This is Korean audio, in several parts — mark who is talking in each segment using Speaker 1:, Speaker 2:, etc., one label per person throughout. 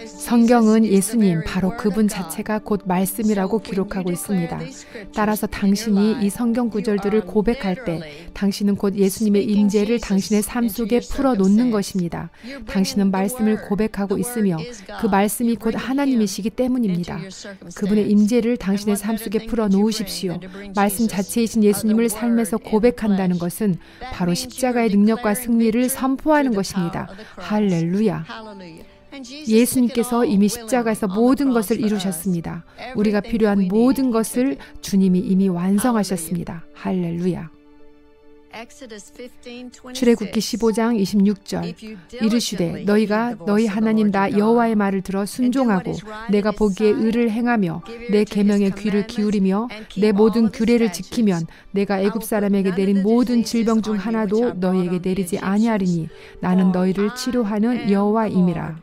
Speaker 1: 성경은 예수님, 바로 그분 자체가 곧 말씀이라고 기록하고 있습니다. 따라서 당신이 이 성경 구절들을 고백할 때 당신은 곧 예수님의 임재를 당신의 삶 속에 풀어놓는 것입니다. 당신은 말씀을 고백하고 있으며 그 말씀이 곧 하나님이시기 때문입니다. 그분의 임재를 당신의 삶 속에 풀어놓으십시오. 말씀 자체이신 예수님을 삶에서 고백한다는 것은 바로 십자가의 능력과 승리를 선포하는 것입니다. 할렐루야. 예수님께서 이미 십자가에서 모든 것을 이루셨습니다. 우리가 필요한 모든 것을 주님이 이미 완성하셨습니다. 할렐루야. 출애굽기 15장 26절 이르시되 너희가 너희 하나님 나 여호와의 말을 들어 순종하고 내가 보기에 의를 행하며 내 계명에 귀를 기울이며 내 모든 규례를 지키면 내가 애굽 사람에게 내린 모든 질병 중 하나도 너희에게 내리지 아니하리니 나는 너희를 치료하는 여호와임이라.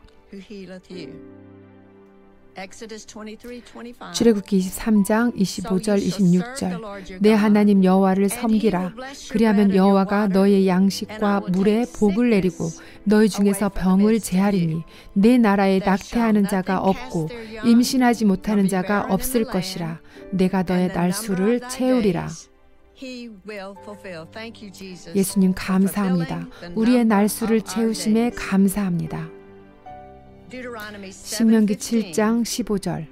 Speaker 1: 출애굽기 23장 25절 26절 내 하나님 여호와를 섬기라. 그리하면 여호와가 너희의 양식과 물에 복을 내리고 너희 중에서 병을 제하리니 내 나라에 낙태하는 자가 없고 임신하지 못하는 자가 없을 것이라. 내가 너의 날수를 채우리라. 예수님 감사합니다. 우리의 날수를 채우심에 감사합니다. 신명기 7장 15절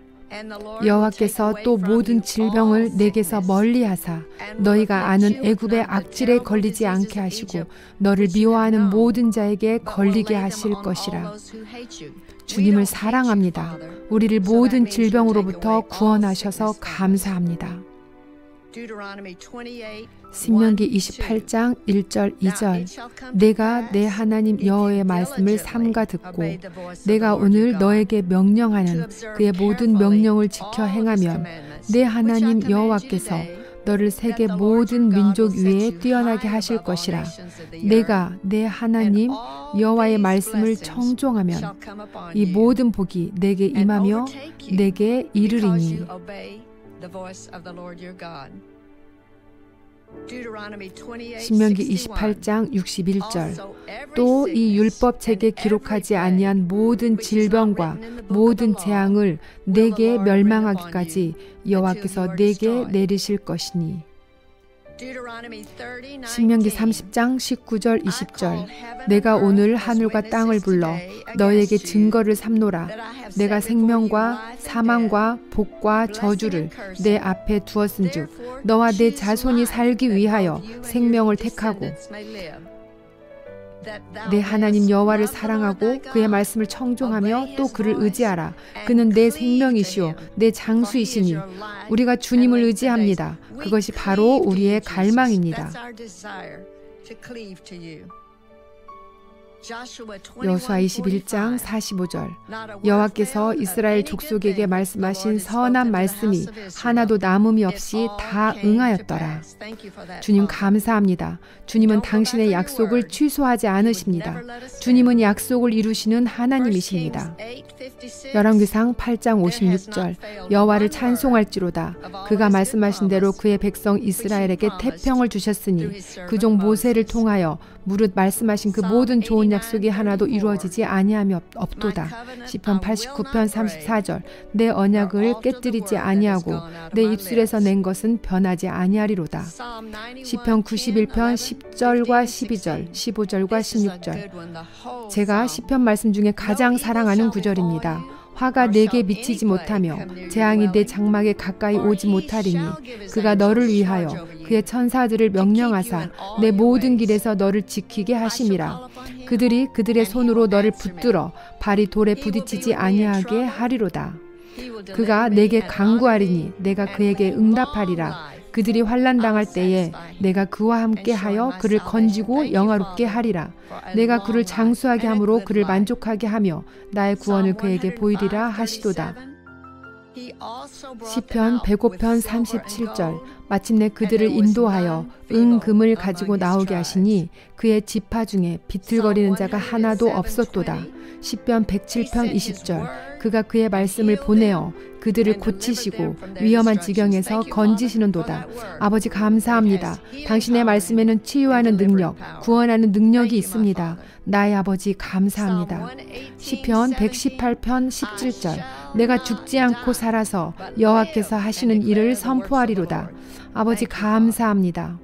Speaker 1: 여호와께서 또 모든 질병을 내게서 멀리하사 너희가 아는 애굽의 악질에 걸리지 않게 하시고 너를 미워하는 모든 자에게 걸리게 하실 것이라. 주님을 사랑합니다. 우리를 모든 질병으로부터 구원하셔서 감사합니다. 신명기 28장 1절 2절 내가 내 하나님 여호와의 말씀을 삼가 듣고 내가 오늘 너에게 명령하는 그의 모든 명령을 지켜 행하면 내 하나님 여호와께서 너를 세계 모든 민족 위에 뛰어나게 하실 것이라. 내가 내 하나님 여호와의 말씀을 청종하면 이 모든 복이 내게 임하며 내게 이르리니. 신명기 28장 61절 또 이 율법책에 기록하지 아니한 모든 질병과 모든 재앙을 내게 멸망하기까지 여호와께서 내게 내리실 것이니. 신명기 30장 19절 20절 내가 오늘 하늘과 땅을 불러 너희에게 증거를 삼노라. 내가 생명과 사망과 복과 저주를 내 앞에 두었은즉 너와 내 자손이 살기 위하여 생명을 택하고 내 하나님 여호와를 사랑하고 그의 말씀을 청종하며 또 그를 의지하라. 그는 내 생명이시오 내 장수이시니. 우리가 주님을 의지합니다. 그것이 바로 우리의 갈망입니다. 여호수아 21장 45절 여호와께서 이스라엘 족속에게 말씀하신 선한 말씀이 하나도 남음이 없이 다 응하였더라. 주님 감사합니다. 주님은 당신의 약속을 취소하지 않으십니다. 주님은 약속을 이루시는 하나님이십니다. 열왕기상 8장 56절 여호와를 찬송할지로다. 그가 말씀하신 대로 그의 백성 이스라엘에게 태평을 주셨으니 그 종 모세를 통하여 무릇 말씀하신 그 모든 좋은 약속이 하나도 이루어지지 아니함이 없도다. 시편 89편 34절 내 언약을 깨뜨리지 아니하고 내 입술에서 낸 것은 변하지 아니하리로다. 시편 91편 10절과 12절 15절과 16절 제가 시편 말씀 중에 가장 사랑하는 구절입니다. 화가 내게 미치지 못하며 재앙이 내 장막에 가까이 오지 못하리니 그가 너를 위하여 그의 천사들을 명령하사 내 모든 길에서 너를 지키게 하심이라. 그들이 그들의 손으로 너를 붙들어 발이 돌에 부딪히지 아니하게 하리로다. 그가 내게 간구하리니 내가 그에게 응답하리라. 그들이 환난당할 때에 내가 그와 함께 하여 그를 건지고 영화롭게 하리라. 내가 그를 장수하게 함으로 그를 만족하게 하며 나의 구원을 그에게 보이리라 하시도다. 시편 105편 37절 마침내 그들을 인도하여 은금을 가지고 나오게 하시니 그의 지파 중에 비틀거리는 자가 하나도 없었도다. 시편 107편 20절 그가 그의 말씀을 보내어 그들을 고치시고 위험한 지경에서 건지시는도다. 아버지 감사합니다. 당신의 말씀에는 치유하는 능력, 구원하는 능력이 있습니다. 나의 아버지 감사합니다. 시편 118편 17절 내가 죽지 않고 살아서 여호와께서 하시는 일을 선포하리로다. 아버지 감사합니다.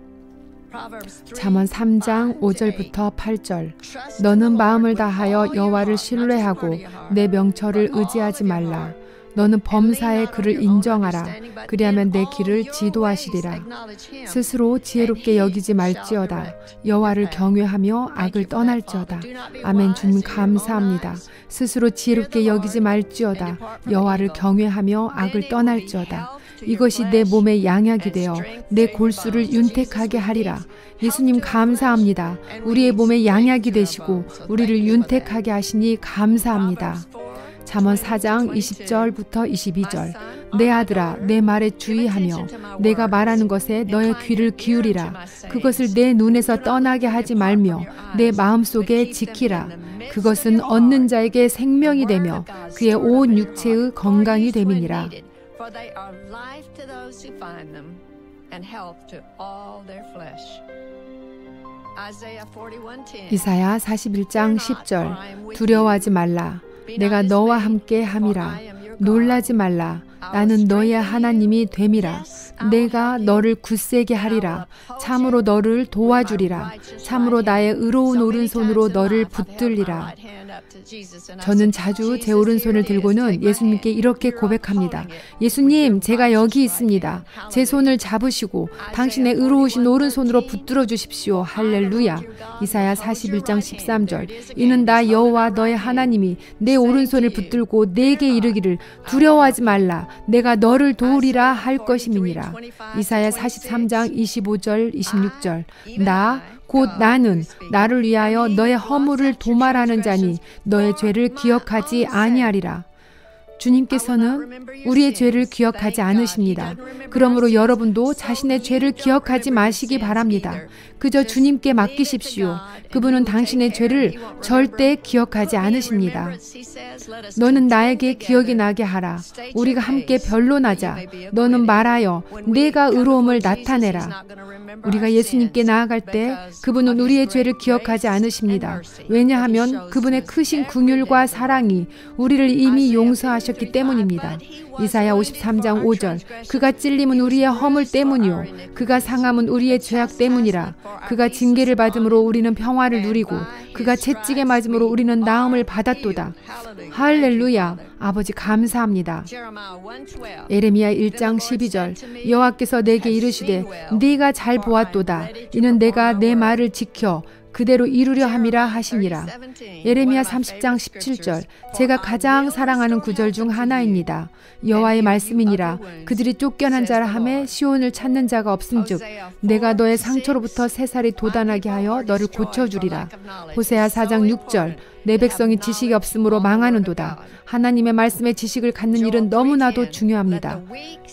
Speaker 1: 잠언 3장 5절부터 8절 너는 마음을 다하여 여호와를 신뢰하고 내 명철을 의지하지 말라. 너는 범사의 그를 인정하라. 그리하면 내 길을 지도하시리라. 스스로 지혜롭게 여기지 말지어다. 여호와를 경외하며 악을 떠날지어다. 아멘. 주님 감사합니다. 스스로 지혜롭게 여기지 말지어다. 여호와를 경외하며 악을 떠날지어다. 이것이 내 몸의 양약이 되어 내 골수를 윤택하게 하리라. 예수님 감사합니다. 우리의 몸의 양약이 되시고 우리를 윤택하게 하시니 감사합니다. 잠언 4장 20절부터 22절 내 아들아 내 말에 주의하며 내가 말하는 것에 너의 귀를 기울이라. 그것을 내 눈에서 떠나게 하지 말며 내 마음속에 지키라. 그것은 얻는 자에게 생명이 되며 그의 온 육체의 건강이 됨이니라. 이사야 41장 10절 두려워하지 말라. 내가 너와 함께 함이라. 놀라지 말라. 나는 너의 하나님이 됨이라. 내가 너를 굳세게 하리라. 참으로 너를 도와주리라. 참으로 나의 의로운 오른손으로 너를 붙들리라. 저는 자주 제 오른손을 들고는 예수님께 이렇게 고백합니다. 예수님, 제가 여기 있습니다. 제 손을 잡으시고 당신의 의로우신 오른손으로 붙들어 주십시오. 할렐루야. 이사야 41장 13절 이는 나 여호와 너의 하나님이 내 오른손을 붙들고 내게 이르기를 두려워하지 말라. 내가 너를 도우리라 할 것임이니라. 이사야 43장 25절 26절 나 곧 나는 나를 위하여 너의 허물을 도말하는 자니 너의 죄를 기억하지 아니하리라. 주님께서는 우리의 죄를 기억하지 않으십니다. 그러므로 여러분도 자신의 죄를 기억하지 마시기 바랍니다. 그저 주님께 맡기십시오. 그분은 당신의 죄를 절대 기억하지 않으십니다. 너는 나에게 기억이 나게 하라. 우리가 함께 변론하자. 너는 말하여 내가 의로움을 나타내라. 우리가 예수님께 나아갈 때 그분은 우리의 죄를 기억하지 않으십니다. 왜냐하면 그분의 크신 긍휼과 사랑이 우리를 이미 용서하셨기 때문입니다. 이사야 53장 5절 그가 찔림은 우리의 허물 때문이요 그가 상함은 우리의 죄악 때문이라. 그가 징계를 받음으로 우리는 평화를 누리고 그가 채찍에 맞음으로 우리는 나음을 받았도다. 할렐루야. 아버지 감사합니다. 예레미야 1장 12절 여호와께서 내게 이르시되 네가 잘 보았도다. 이는 내가 내 말을 지켜 그대로 이루려 함이라 하시니라. 예레미야 30장 17절 제가 가장 사랑하는 구절 중 하나입니다. 여호와의 말씀이니라. 그들이 쫓겨난 자라 하매 시온을 찾는 자가 없음즉 내가 너의 상처로부터 새살이 돋아나게 하여 너를 고쳐주리라. 호세아 4장 6절 내 백성이 지식이 없으므로 망하는도다. 하나님의 말씀의 지식을 갖는 일은 너무나도 중요합니다.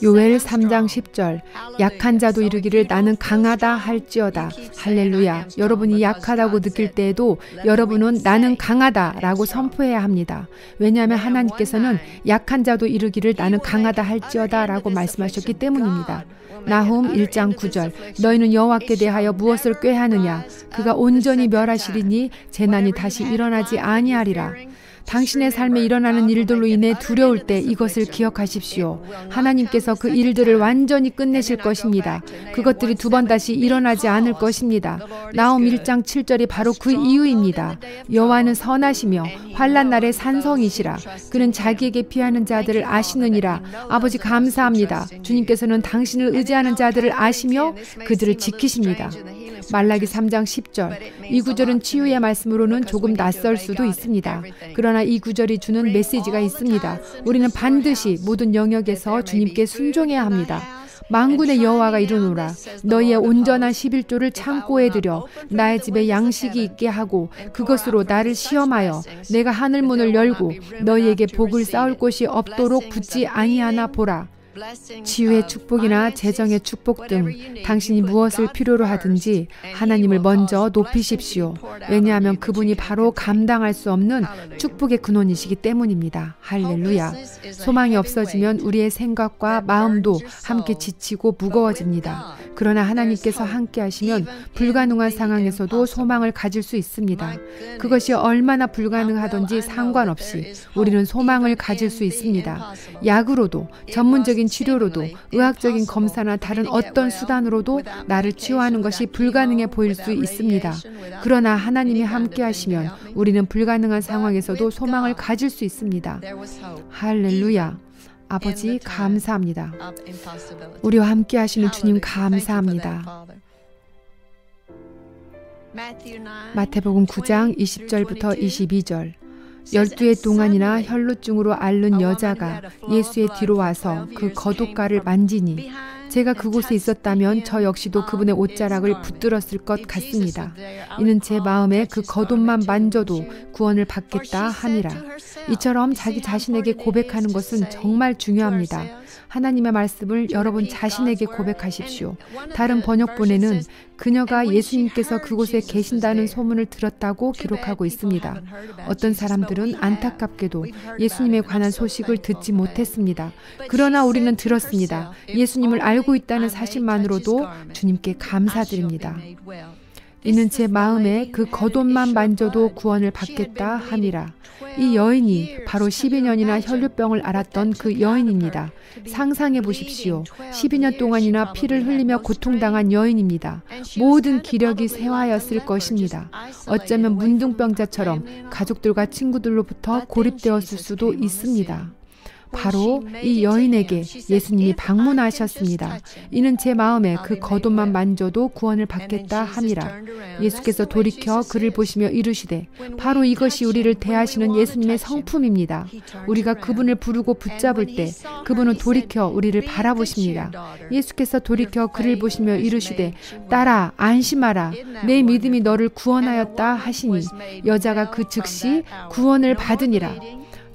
Speaker 1: 요엘 3장 10절 약한 자도 이르기를 나는 강하다 할지어다. 할렐루야. 여러분이 약하다고 느낄 때에도 여러분은 나는 강하다라고 선포해야 합니다. 왜냐하면 하나님께서는 약한 자도 이르기를 나는 강하다 할지어다 라고 말씀하셨기 때문입니다. 나훔 1장 9절 너희는 여호와께 대하여 무엇을 꾀하느냐. 그가 온전히 멸하시리니 재난이 다시 일어나지 아니하리라. 당신의 삶에 일어나는 일들로 인해 두려울 때 이것을 기억하십시오. 하나님께서 그 일들을 완전히 끝내실 것입니다. 그것들이 두 번 다시 일어나지 않을 것입니다. 나홈 1장 7절이 바로 그 이유입니다. 여호와는 선하시며 환난 날에 산성이시라. 그는 자기에게 피하는 자들을 아시느니라. 아버지 감사합니다. 주님께서는 당신을 의지하는 자들을 아시며 그들을 지키십니다. 말라기 3장 10절 이 구절은 치유의 말씀으로는 조금 낯설 수도 있습니다. 그러나 이 구절이 주는 메시지가 있습니다. 우리는 반드시 모든 영역에서 주님께 순종해야 합니다. 만군의 여호와가 이르노라. 너희의 온전한 11조를 창고에 들여 나의 집에 양식이 있게 하고 그것으로 나를 시험하여 내가 하늘 문을 열고 너희에게 복을 쌓을 곳이 없도록 붙지 아니하나 보라. 치유의 축복이나 재정의 축복 등 당신이 무엇을 필요로 하든지 하나님을 먼저 높이십시오. 왜냐하면 그분이 바로 감당할 수 없는 축복의 근원이시기 때문입니다. 할렐루야. 소망이 없어지면 우리의 생각과 마음도 함께 지치고 무거워집니다. 그러나 하나님께서 함께 하시면 불가능한 상황에서도 소망을 가질 수 있습니다. 그것이 얼마나 불가능하든지 상관없이 우리는 소망을 가질 수 있습니다. 약으로도, 전문적인 치료로도, 의학적인 검사나 다른 어떤 수단으로도 나를 치유하는 것이 불가능해 보일 수 있습니다. 그러나 하나님이 함께 하시면 우리는 불가능한 상황에서도 소망을 가질 수 있습니다. 할렐루야. 아버지 감사합니다. 우리와 함께 하시는 주님 감사합니다. 마태복음 9장 20절부터 22절. 12해 동안이나 혈루증으로 앓는 여자가 예수의 뒤로 와서 그 겉옷가를 만지니 제가 그곳에 있었다면 저 역시도 그분의 옷자락을 붙들었을 것 같습니다. 이는 제 마음에 그 겉옷만 만져도 구원을 받겠다 함이라. 이처럼 자기 자신에게 고백하는 것은 정말 중요합니다. 하나님의 말씀을 여러분 자신에게 고백하십시오. 다른 번역본에는 그녀가 예수님께서 그곳에 계신다는 소문을 들었다고 기록하고 있습니다. 어떤 사람들은 안타깝게도 예수님에 관한 소식을 듣지 못했습니다. 그러나 우리는 들었습니다. 예수님을 알고 있다는 사실만으로도 주님께 감사드립니다. 이는 제 마음에 그 겉옷만 만져도 구원을 받겠다 함이라. 이 여인이 바로 12년이나 혈류병을 앓았던 그 여인입니다. 상상해 보십시오. 12년 동안이나 피를 흘리며 고통당한 여인입니다. 모든 기력이 쇠하였을 것입니다. 어쩌면 문둥병자처럼 가족들과 친구들로부터 고립되었을 수도 있습니다. 바로 이 여인에게 예수님이 방문하셨습니다. 이는 제 마음에 그 겉옷만 만져도 구원을 받겠다 함이라. 예수께서 돌이켜 그를 보시며 이르시되 바로 이것이 우리를 대하시는 예수님의 성품입니다. 우리가 그분을 부르고 붙잡을 때 그분은 돌이켜 우리를 바라보십니다. 예수께서 돌이켜 그를 보시며 이르시되 딸아 안심하라 내 믿음이 너를 구원하였다 하시니 여자가 그 즉시 구원을 받으니라.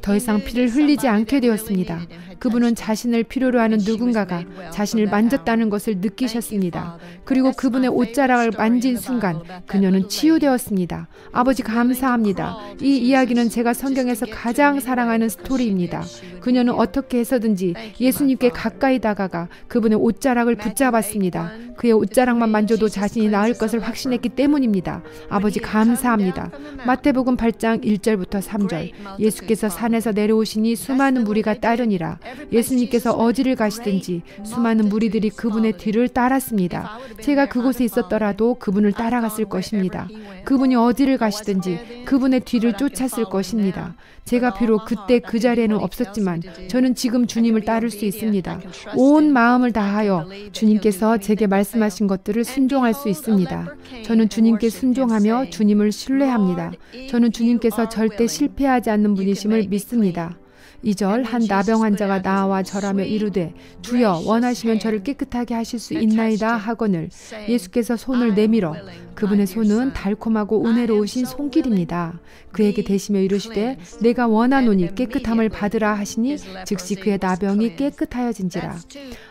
Speaker 1: 더 이상 피를 흘리지 않게 되었습니다. 그분은 자신을 필요로 하는 누군가가 자신을 만졌다는 것을 느끼셨습니다. 그리고 그분의 옷자락을 만진 순간 그녀는 치유되었습니다. 아버지 감사합니다. 이 이야기는 제가 성경에서 가장 사랑하는 스토리입니다. 그녀는 어떻게 해서든지 예수님께 가까이 다가가 그분의 옷자락을 붙잡았습니다. 그의 옷자락만 만져도 자신이 나을 것을 확신했기 때문입니다. 아버지 감사합니다. 마태복음 8장 1절부터 3절. 예수께서 산에서 내려오시니 수많은 무리가 따르니라. 예수님께서 어디를 가시든지 수많은 무리들이 그분의 뒤를 따랐습니다. 제가 그곳에 있었더라도 그분을 따라갔을 것입니다. 그분이 어디를 가시든지 그분의 뒤를 쫓았을 것입니다. 제가 비록 그때 그 자리에는 없었지만 저는 지금 주님을 따를 수 있습니다. 온 마음을 다하여 주님께서 제게 말씀하신 것들을 순종할 수 있습니다. 저는 주님께 순종하며 주님을 신뢰합니다. 저는 주님께서 절대 실패하지 않는 분이심을 믿습니다. 2절 한 나병 환자가 나와 절하며 이르되 주여 원하시면 저를 깨끗하게 하실 수 있나이다 하거늘 예수께서 손을 내밀어 그분의 손은 달콤하고 은혜로우신 손길입니다. 그에게 대시며 이르시되 내가 원하노니 깨끗함을 받으라 하시니 즉시 그의 나병이 깨끗하여진지라.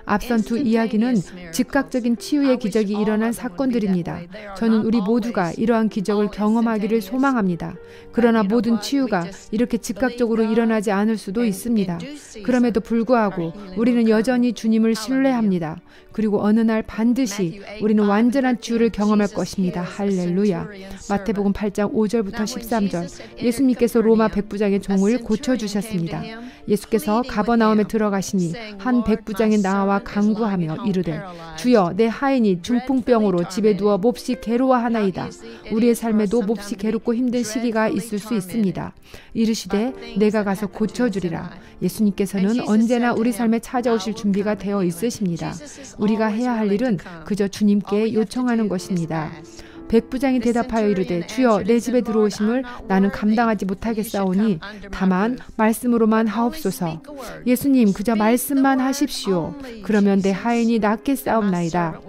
Speaker 1: 앞선 두 이야기는 즉각적인 치유의 기적이 일어난 사건들입니다. 저는 우리 모두가 이러한 기적을 경험하기를 소망합니다. 그러나 모든 치유가 이렇게 즉각적으로 일어나지 않을 수도 있습니다. 그럼에도 불구하고 우리는 여전히 주님을 신뢰합니다. 그리고 어느 날 반드시 우리는 완전한 치유를 경험할 것입니다. 할렐루야. 마태복음 8장 5절부터 13절. 예수님께서 로마 백부장의 종을 고쳐주셨습니다. 예수께서 가버나움에 들어가시니 한 백부장이 나와 간구하며 이르되 주여 내 하인이 중풍병으로 집에 누워 몹시 괴로워하나이다. 우리의 삶에도 몹시 괴롭고 힘든 시기가 있을 수 있습니다. 이르시되 내가 가서 고쳐주리라. 예수님께서는 언제나 우리 삶에 찾아오실 준비가 되어 있으십니다. 우리가 해야 할 일은 그저 주님께 요청하는 것입니다. 백부장이 대답하여 이르되 주여 내 집에 들어오심을 나는 감당하지 못하겠사오니 다만 말씀으로만 하옵소서. 예수님 그저 말씀만 하십시오. 그러면 내 하인이 낫겠사옵나이다.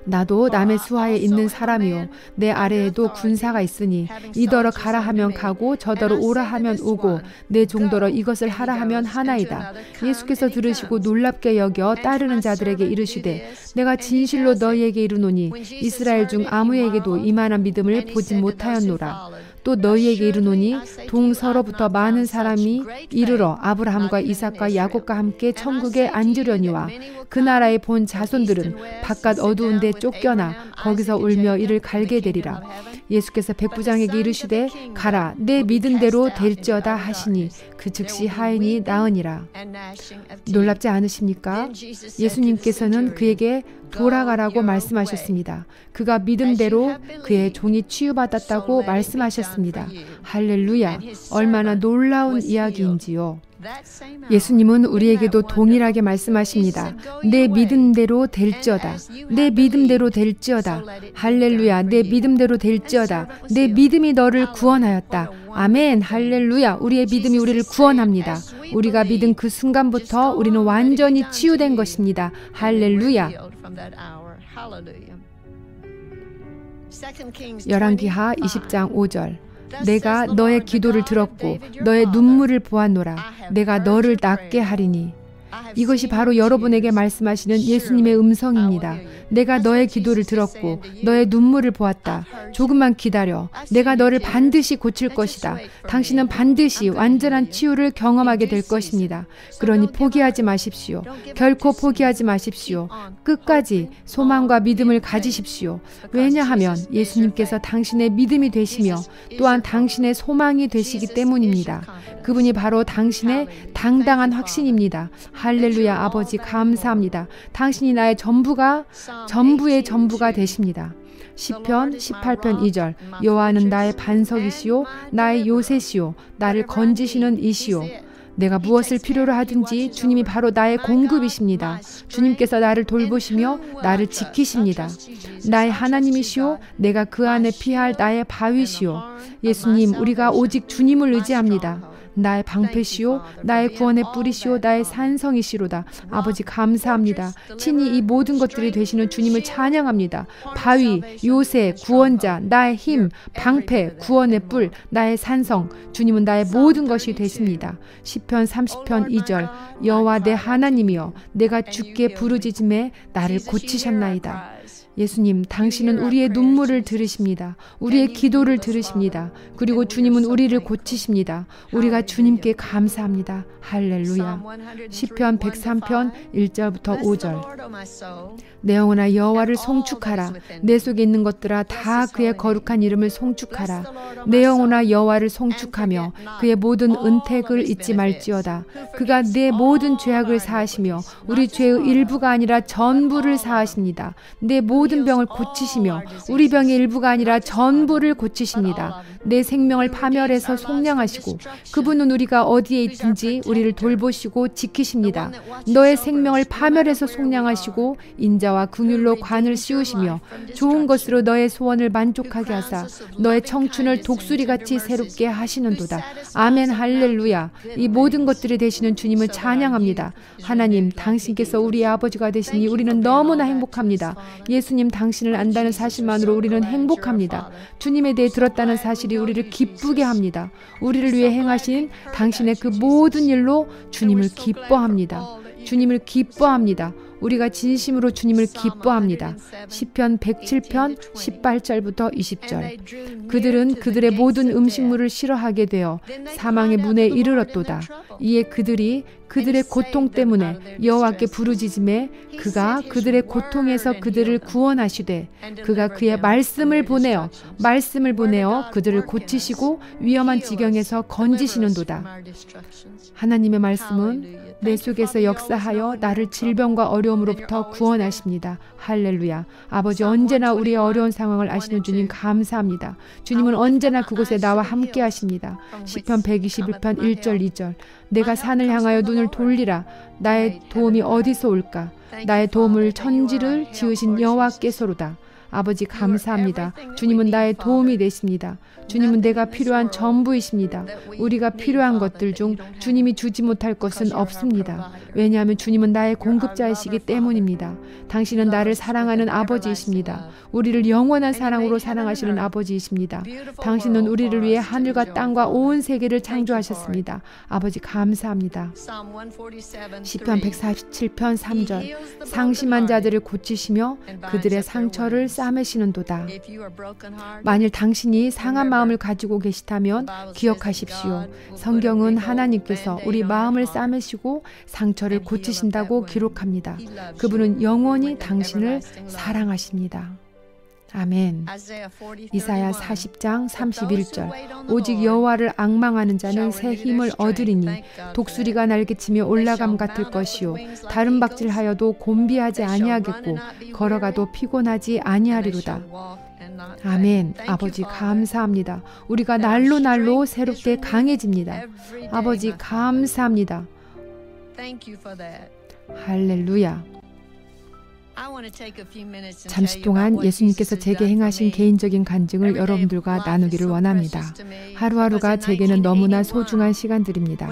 Speaker 1: 나도 남의 수하에 있는 사람이요 내 아래에도 군사가 있으니 이더러 가라 하면 가고 저더러 오라 하면 오고 내 종더러 이것을 하라 하면 하나이다. 예수께서 들으시고 놀랍게 여겨 따르는 자들에게 이르시되 내가 진실로 너희에게 이르노니 이스라엘 중 아무에게도 이만한 믿음을 보지 못하였노라. 또 너희에게 이르노니 동서로부터 많은 사람이 이르러 아브라함과 이삭과 야곱과 함께 천국에 앉으려니와 그 나라의 본 자손들은 바깥 어두운 데 쫓겨나 거기서 울며 이를 갈게 되리라. 예수께서 백부장에게 이르시되 가라 내 믿은 대로 될지어다 하시니 그 즉시 하인이 나으니라. 놀랍지 않으십니까? 예수님께서는 그에게 돌아가라고 말씀하셨습니다. 그가 믿음대로 그의 종이 치유받았다고 말씀하셨습니다. 할렐루야! 얼마나 놀라운 이야기인지요. 예수님은 우리에게도 동일하게 말씀하십니다. 내 믿음대로 될지어다. 내 믿음대로 될지어다. 할렐루야. 내 믿음대로 될지어다. 내 믿음이 너를 구원하였다. 아멘. 할렐루야. 우리의 믿음이 우리를 구원합니다. 우리가 믿은 그 순간부터 우리는 완전히 치유된 것입니다. 할렐루야. 열왕기하 20장 5절. 내가 너의 기도를 들었고 너의 눈물을 보았노라. 내가 너를 낫게 하리니. 이것이 바로 여러분에게 말씀하시는 예수님의 음성입니다. 내가 너의 기도를 들었고 너의 눈물을 보았다. 조금만 기다려. 내가 너를 반드시 고칠 것이다. 당신은 반드시 완전한 치유를 경험하게 될 것입니다. 그러니 포기하지 마십시오. 결코 포기하지 마십시오. 끝까지 소망과 믿음을 가지십시오. 왜냐하면 예수님께서 당신의 믿음이 되시며 또한 당신의 소망이 되시기 때문입니다. 그분이 바로 당신의 당당한 확신입니다. 할렐루야. 아버지 감사합니다. 당신이 나의 전부의 전부가 되십니다. 시편 18편 2절. 여호와는 나의 반석이시요 나의 요새시요 나를 건지시는 이시요. 내가 무엇을 필요로 하든지 주님이 바로 나의 공급이십니다. 주님께서 나를 돌보시며 나를 지키십니다. 나의 하나님이시오 내가 그 안에 피할 나의 바위시오. 예수님, 우리가 오직 주님을 의지합니다. 나의 방패시오 나의 구원의 뿌리시오 나의 산성이시로다. 아버지 감사합니다. 친히 이 모든 것들이 되시는 주님을 찬양합니다. 바위, 요새, 구원자, 나의 힘, 방패, 구원의 뿔, 나의 산성, 주님은 나의 모든 것이 되십니다. 시편 30편 2절. 여호와 내 하나님이여 내가 주께 부르짖음에 나를 고치셨나이다. 예수님, 당신은 우리의 눈물을 들으십니다. 우리의 기도를 들으십니다. 그리고 주님은 우리를 고치십니다. 우리가 주님께 감사합니다. 할렐루야. 시편 103편 1절부터 5절. 내 영혼아 여호와를 송축하라. 내 속에 있는 것들아 다 그의 거룩한 이름을 송축하라. 내 영혼아 여호와를 송축하며 그의 모든 은택을 잊지 말지어다. 그가 내 모든 죄악을 사하시며 우리 죄의 일부가 아니라 전부를 사하십니다. 내 모든 병을 고치시며 우리 병의 일부가 아니라 전부를 고치십니다. 내 생명을 파멸해서 속량하시고 그분은 우리가 어디에 있든지 우리를 돌보시고 지키십니다. 너의 생명을 파멸해서 속량하시고 인자와 긍휼로 관을 씌우시며 좋은 것으로 너의 소원을 만족하게 하사 너의 청춘을 독수리같이 새롭게 하시는도다. 아멘. 할렐루야. 이 모든 것들이 되시는 주님을 찬양합니다. 하나님, 당신께서 우리의 아버지가 되시니 우리는 너무나 행복합니다. 예수님, 당신을 안다는 사실만으로 우리는 행복합니다. 주님에 대해 들었다는 사실이 우리를 기쁘게 합니다. 우리를 위해 행하신 당신의 그 모든 일로 주님을 기뻐합니다. 주님을 기뻐합니다. 우리가 진심으로 주님을 기뻐합니다. 시편 107편 18절부터 20절. 그들은 그들의 모든 음식물을 싫어하게 되어 사망의 문에 이르렀도다. 이에 그들이 그들의 고통 때문에 여호와께 부르짖음에 그가 그들의 고통에서 그들을 구원하시되 그가 그의 말씀을 보내어 그들을 고치시고 위험한 지경에서 건지시는도다. 하나님의 말씀은 내 속에서 역사하여 나를 질병과 어려움으로부터 구원하십니다. 할렐루야. 아버지, 언제나 우리의 어려운 상황을 아시는 주님 감사합니다. 주님은 언제나 그곳에 나와 함께 하십니다. 시편 121편 1절 2절. 내가 산을 향하여 눈을 돌리라. 나의 도움이 어디서 올까? 나의 도움을 천지를 지으신 여호와께서로다. 아버지 감사합니다. 주님은 나의 도움이 되십니다. 주님은 내가 필요한 전부이십니다. 우리가 필요한 것들 중 주님이 주지 못할 것은 없습니다. 왜냐하면 주님은 나의 공급자이시기 때문입니다. 당신은 나를 사랑하는 아버지이십니다. 우리를 영원한 사랑으로 사랑하시는 아버지이십니다. 당신은 우리를 위해 하늘과 땅과 온 세계를 창조하셨습니다. 아버지 감사합니다. 시편 147편 3절 상심한 자들을 고치시며 그들의 상처를 싸매시는도다. 만일 당신이 상한 마음을 가지고 계시다면 기억하십시오. 성경은 하나님께서 우리 마음을 싸매시고 상처를 고치신다고 기록합니다. 그분은 영원히 당신을 사랑하십니다. 아멘. 이사야 40장 31절 오직 여호와를 앙망하는 자는 새 힘을 얻으리니 독수리가 날개치며 올라감 같을 것이요 다른 박질하여도 곤비하지 아니하겠고 걸어가도 피곤하지 아니하리로다. 아멘. 아버지 감사합니다. 우리가 날로 날로 새롭게 강해집니다. 아버지 감사합니다. 할렐루야. 잠시 동안 예수님께서 제게 행하신 개인적인 간증을 여러분들과 나누기를 원합니다. 하루하루가 제게는 너무나 소중한 시간들입니다.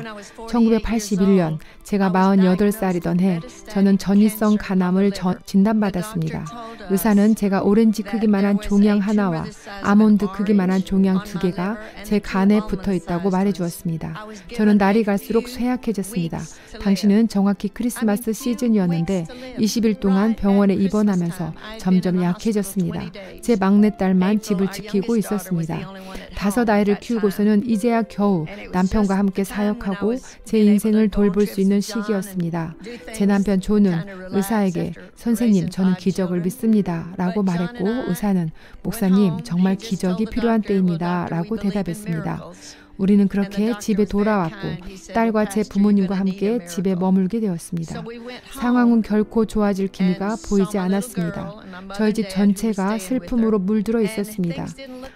Speaker 1: 1981년 제가 48살이던 해 저는 전이성 간암을 진단받았습니다. 의사는 제가 오렌지 크기만한 종양 하나와 아몬드 크기만한 종양 2개가 제 간에 붙어 있다고 말해주었습니다. 저는 날이 갈수록 쇠약해졌습니다. 당시는 정확히 크리스마스 시즌이었는데 20일 동안 병원에 입원하면서 점점 약해졌습니다. 제 막내딸만 집을 지키고 있었습니다. 5 아이를 키우고서는 이제야 겨우 남편과 함께 사역하고 제 인생을 돌볼 수 있는 시기였습니다. 제 남편 조는 의사에게 선생님 저는 기적을 믿습니다 라고 말했고 의사는 목사님 정말 기적이 필요한 때입니다 라고 대답했습니다. 우리는 그렇게 집에 돌아왔고 딸과 제 부모님과 함께 집에 머물게 되었습니다. 상황은 결코 좋아질 기미가 보이지 않았습니다. 저희 집 전체가 슬픔으로 물들어 있었습니다.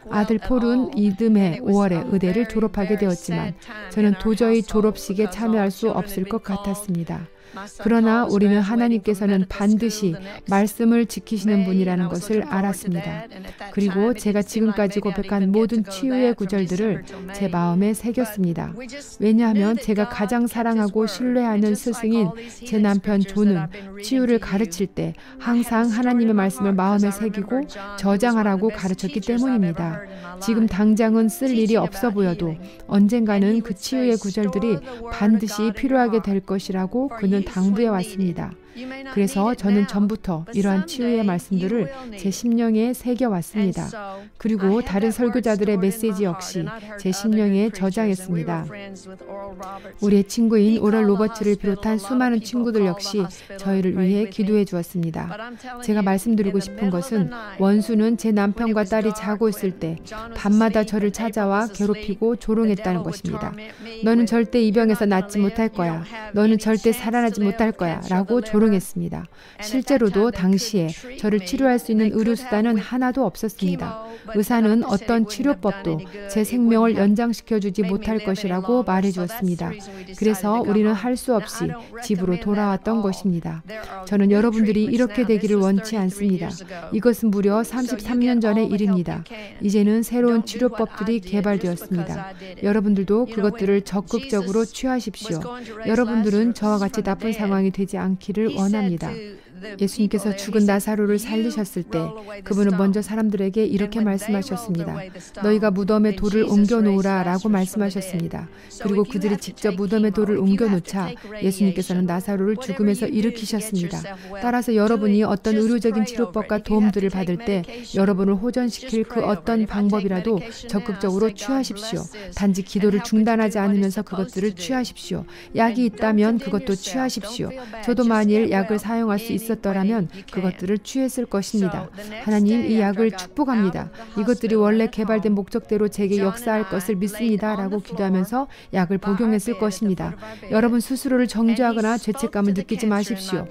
Speaker 1: 아들 폴은 이듬해 5월에 의대를 졸업하게 되었지만 저는 도저히 졸업식에 참여할 수 없을 것 같았습니다. 그러나 우리는 하나님께서는 반드시 말씀을 지키시는 분이라는 것을 알았습니다. 그리고 제가 지금까지 고백한 모든 치유의 구절들을 제 마음에 새겼습니다. 왜냐하면 제가 가장 사랑하고 신뢰하는 스승인 제 남편 조는 치유를 가르칠 때 항상 하나님의 말씀을 마음에 새기고 저장하라고 가르쳤기 때문입니다. 지금 당장은 쓸 일이 없어 보여도 언젠가는 그 치유의 구절들이 반드시 필요하게 될 것이라고 그는 당부해 왔습니다. 그래서 저는 전부터 이러한 치유의 말씀들을 제 심령에 새겨왔습니다. 그리고 다른 설교자들의 메시지 역시 제 심령에 저장했습니다. 우리의 친구인 오럴 로버츠를 비롯한 수많은 친구들 역시 저희를 위해 기도해 주었습니다. 제가 말씀드리고 싶은 것은 원수는 제 남편과 딸이 자고 있을 때 밤마다 저를 찾아와 괴롭히고 조롱했다는 것입니다. 너는 절대 이 병에서 낫지 못할 거야. 너는 절대 살아나지 못할 거야. 라고 조롱했습니다. 실제로도 당시에 저를 치료할 수 있는 의료수단은 하나도 없었습니다. 의사는 어떤 치료법도 제 생명을 연장시켜주지 못할 것이라고 말해주었습니다. 그래서 우리는 할 수 없이 집으로 돌아왔던 것입니다. 저는 여러분들이 이렇게 되기를 원치 않습니다. 이것은 무려 33년 전의 일입니다. 이제는 새로운 치료법들이 개발되었습니다. 여러분들도 그것들을 적극적으로 취하십시오. 여러분들은 저와 같이 나쁜 상황이 되지 않기를 원합니다. 예수님께서 죽은 나사로를 살리셨을 때 그분은 먼저 사람들에게 이렇게 말씀하셨습니다. 너희가 무덤에 돌을 옮겨놓으라 라고 말씀하셨습니다. 그리고 그들이 직접 무덤에 돌을 옮겨놓자 예수님께서는 나사로를 죽음에서 일으키셨습니다. 따라서 여러분이 어떤 의료적인 치료법과 도움들을 받을 때 여러분을 호전시킬 그 어떤 방법이라도 적극적으로 취하십시오. 단지 기도를 중단하지 않으면서 그것들을 취하십시오. 약이 있다면 그것도 취하십시오. 저도 만일 약을 사용할 수 있었더라면 그것들을 취했을 것입니다. 하나님, 이 약을 축복합니다. 이것들이 원래 개발된 목적대로 제게 역사할 것을 믿습니다. 라고 기도하면서 약을 복용했을 것입니다. 여러분 스스로를 정죄하거나 죄책감을 느끼지 마십시오.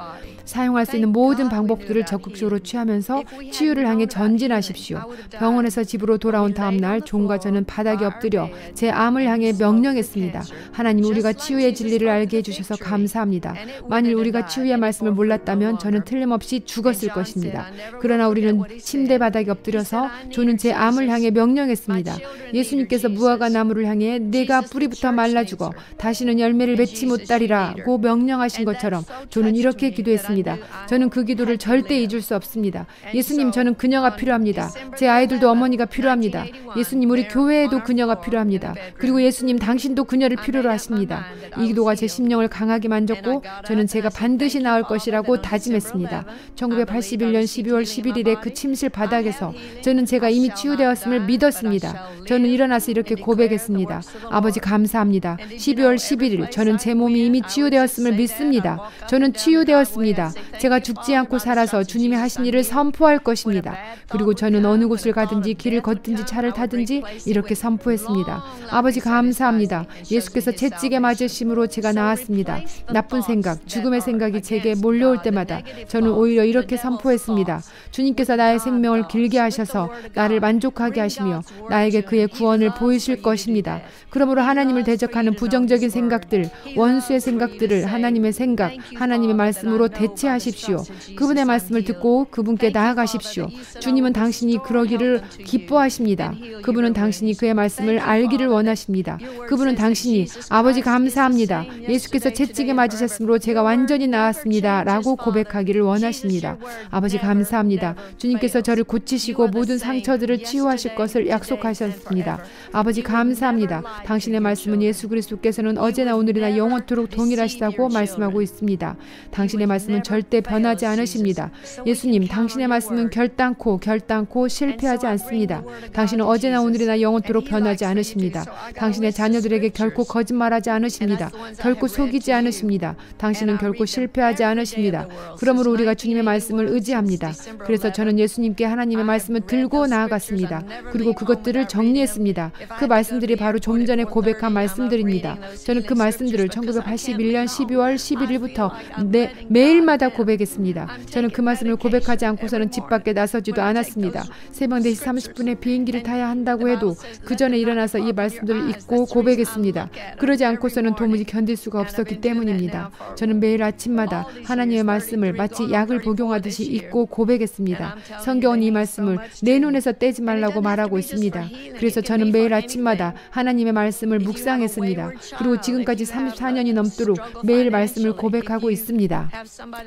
Speaker 1: 사용할 수 있는 모든 방법들을 적극적으로 취하면서 치유를 향해 전진하십시오. 병원에서 집으로 돌아온 다음 날 존과 저는 바닥에 엎드려 제 암을 향해 명령했습니다. 하나님, 우리가 치유의 진리를 알게 해주셔서 감사합니다. 만일 우리가 치유의 말씀을 몰랐다면 저는 틀림없이 죽었을 것입니다. 그러나 우리는 침대 바닥에 엎드려서 존은 제 암을 향해 명령했습니다. 예수님께서 무화과 나무를 향해 내가 뿌리부터 말라 죽어 다시는 열매를 맺지 못하리라고 명령하신 것처럼 존은 이렇게 기도했습니다. 저는 그 기도를 절대 잊을 수 없습니다. 예수님, 저는 그녀가 필요합니다. 제 아이들도 어머니가 필요합니다. 예수님, 우리 교회에도 그녀가 필요합니다. 그리고 예수님, 당신도 그녀를 필요로 하십니다. 이 기도가 제 심령을 강하게 만졌고 저는 제가 반드시 나을 것이라고 다짐했습니다. 1981년 12월 11일에 그 침실 바닥에서 저는 제가 이미 치유되었음을 믿었습니다. 저는 일어나서 이렇게 고백했습니다. 아버지, 감사합니다. 12월 11일 저는 제 몸이 이미 치유되었음을 믿습니다. 저는 치유되었습니다. 제가 죽지 않고 살아서 주님이 하신 일을 선포할 것입니다. 그리고 저는 어느 곳을 가든지 길을 걷든지 차를 타든지 이렇게 선포했습니다. 아버지, 감사합니다. 예수께서 채찍에 맞으심으로 제가 나았습니다. 나쁜 생각, 죽음의 생각이 제게 몰려올 때마다 저는 오히려 이렇게 선포했습니다. 주님께서 나의 생명을 길게 하셔서 나를 만족하게 하시며 나에게 그의 구원을 보이실 것입니다. 그러므로 하나님을 대적하는 부정적인 생각들, 원수의 생각들을 하나님의 생각, 하나님의 말씀으로 대체하십시오. 그분의 말씀을 듣고 그분께 나아가십시오. 주님은 당신이 그러기를 기뻐하십니다. 그분은 당신이 그의 말씀을 알기를 원하십니다. 그분은 당신이 아버지, 감사합니다. 예수께서 채찍에 맞으셨으므로 제가 완전히 나았습니다. 라고 고백하기를 원하십니다. 아버지, 감사합니다. 주님께서 저를 고치시고 모든 상처들을 치유하실 것을 약속하셨습니다. 아버지, 감사합니다. 당신의 말씀은 예수 그리스도께서는 어제나 오늘이나 영원토록 동일하시다고 말씀하고 있습니다. 당신의 말씀은 절대 변하지 않으십니다. 예수님, 당신의 말씀은 결단코 실패하지 않습니다. 당신은 어제나 오늘이나 영원토록 변하지 않으십니다. 당신의 자녀들에게 결코 거짓말하지 않으십니다. 결코 속이지 않으십니다. 당신은 결코 실패하지 않으십니다. 그러므로 우리가 주님의 말씀을 의지합니다. 그래서 저는 예수님께 하나님의 말씀을 들고 나아갔습니다. 그리고 그것들을 정리했습니다. 그 말씀들이 바로 좀 전에 고백한 말씀들입니다. 저는 그 말씀들을 1981년 12월 11일부터 매일마다 고백했습니다. 저는 그 말씀을 고백하지 않고서는 집 밖에 나서지도 않았습니다. 새벽 4시 30분에 비행기를 타야 한다고 해도 그 전에 일어나서 이 말씀들을 읽고 고백했습니다. 그러지 않고서는 도무지 견딜 수가 없었기 때문입니다. 저는 매일 아침마다 하나님의 말씀을 마치 약을 복용하듯이 읽고 고백했습니다. 성경은 이 말씀을 내 눈에서 떼지 말라고 말하고 있습니다. 그래서 저는 매일 아침마다 하나님의 말씀을 묵상했습니다. 그리고 지금까지 34년이 넘도록 매일 말씀을 고백하고 있습니다.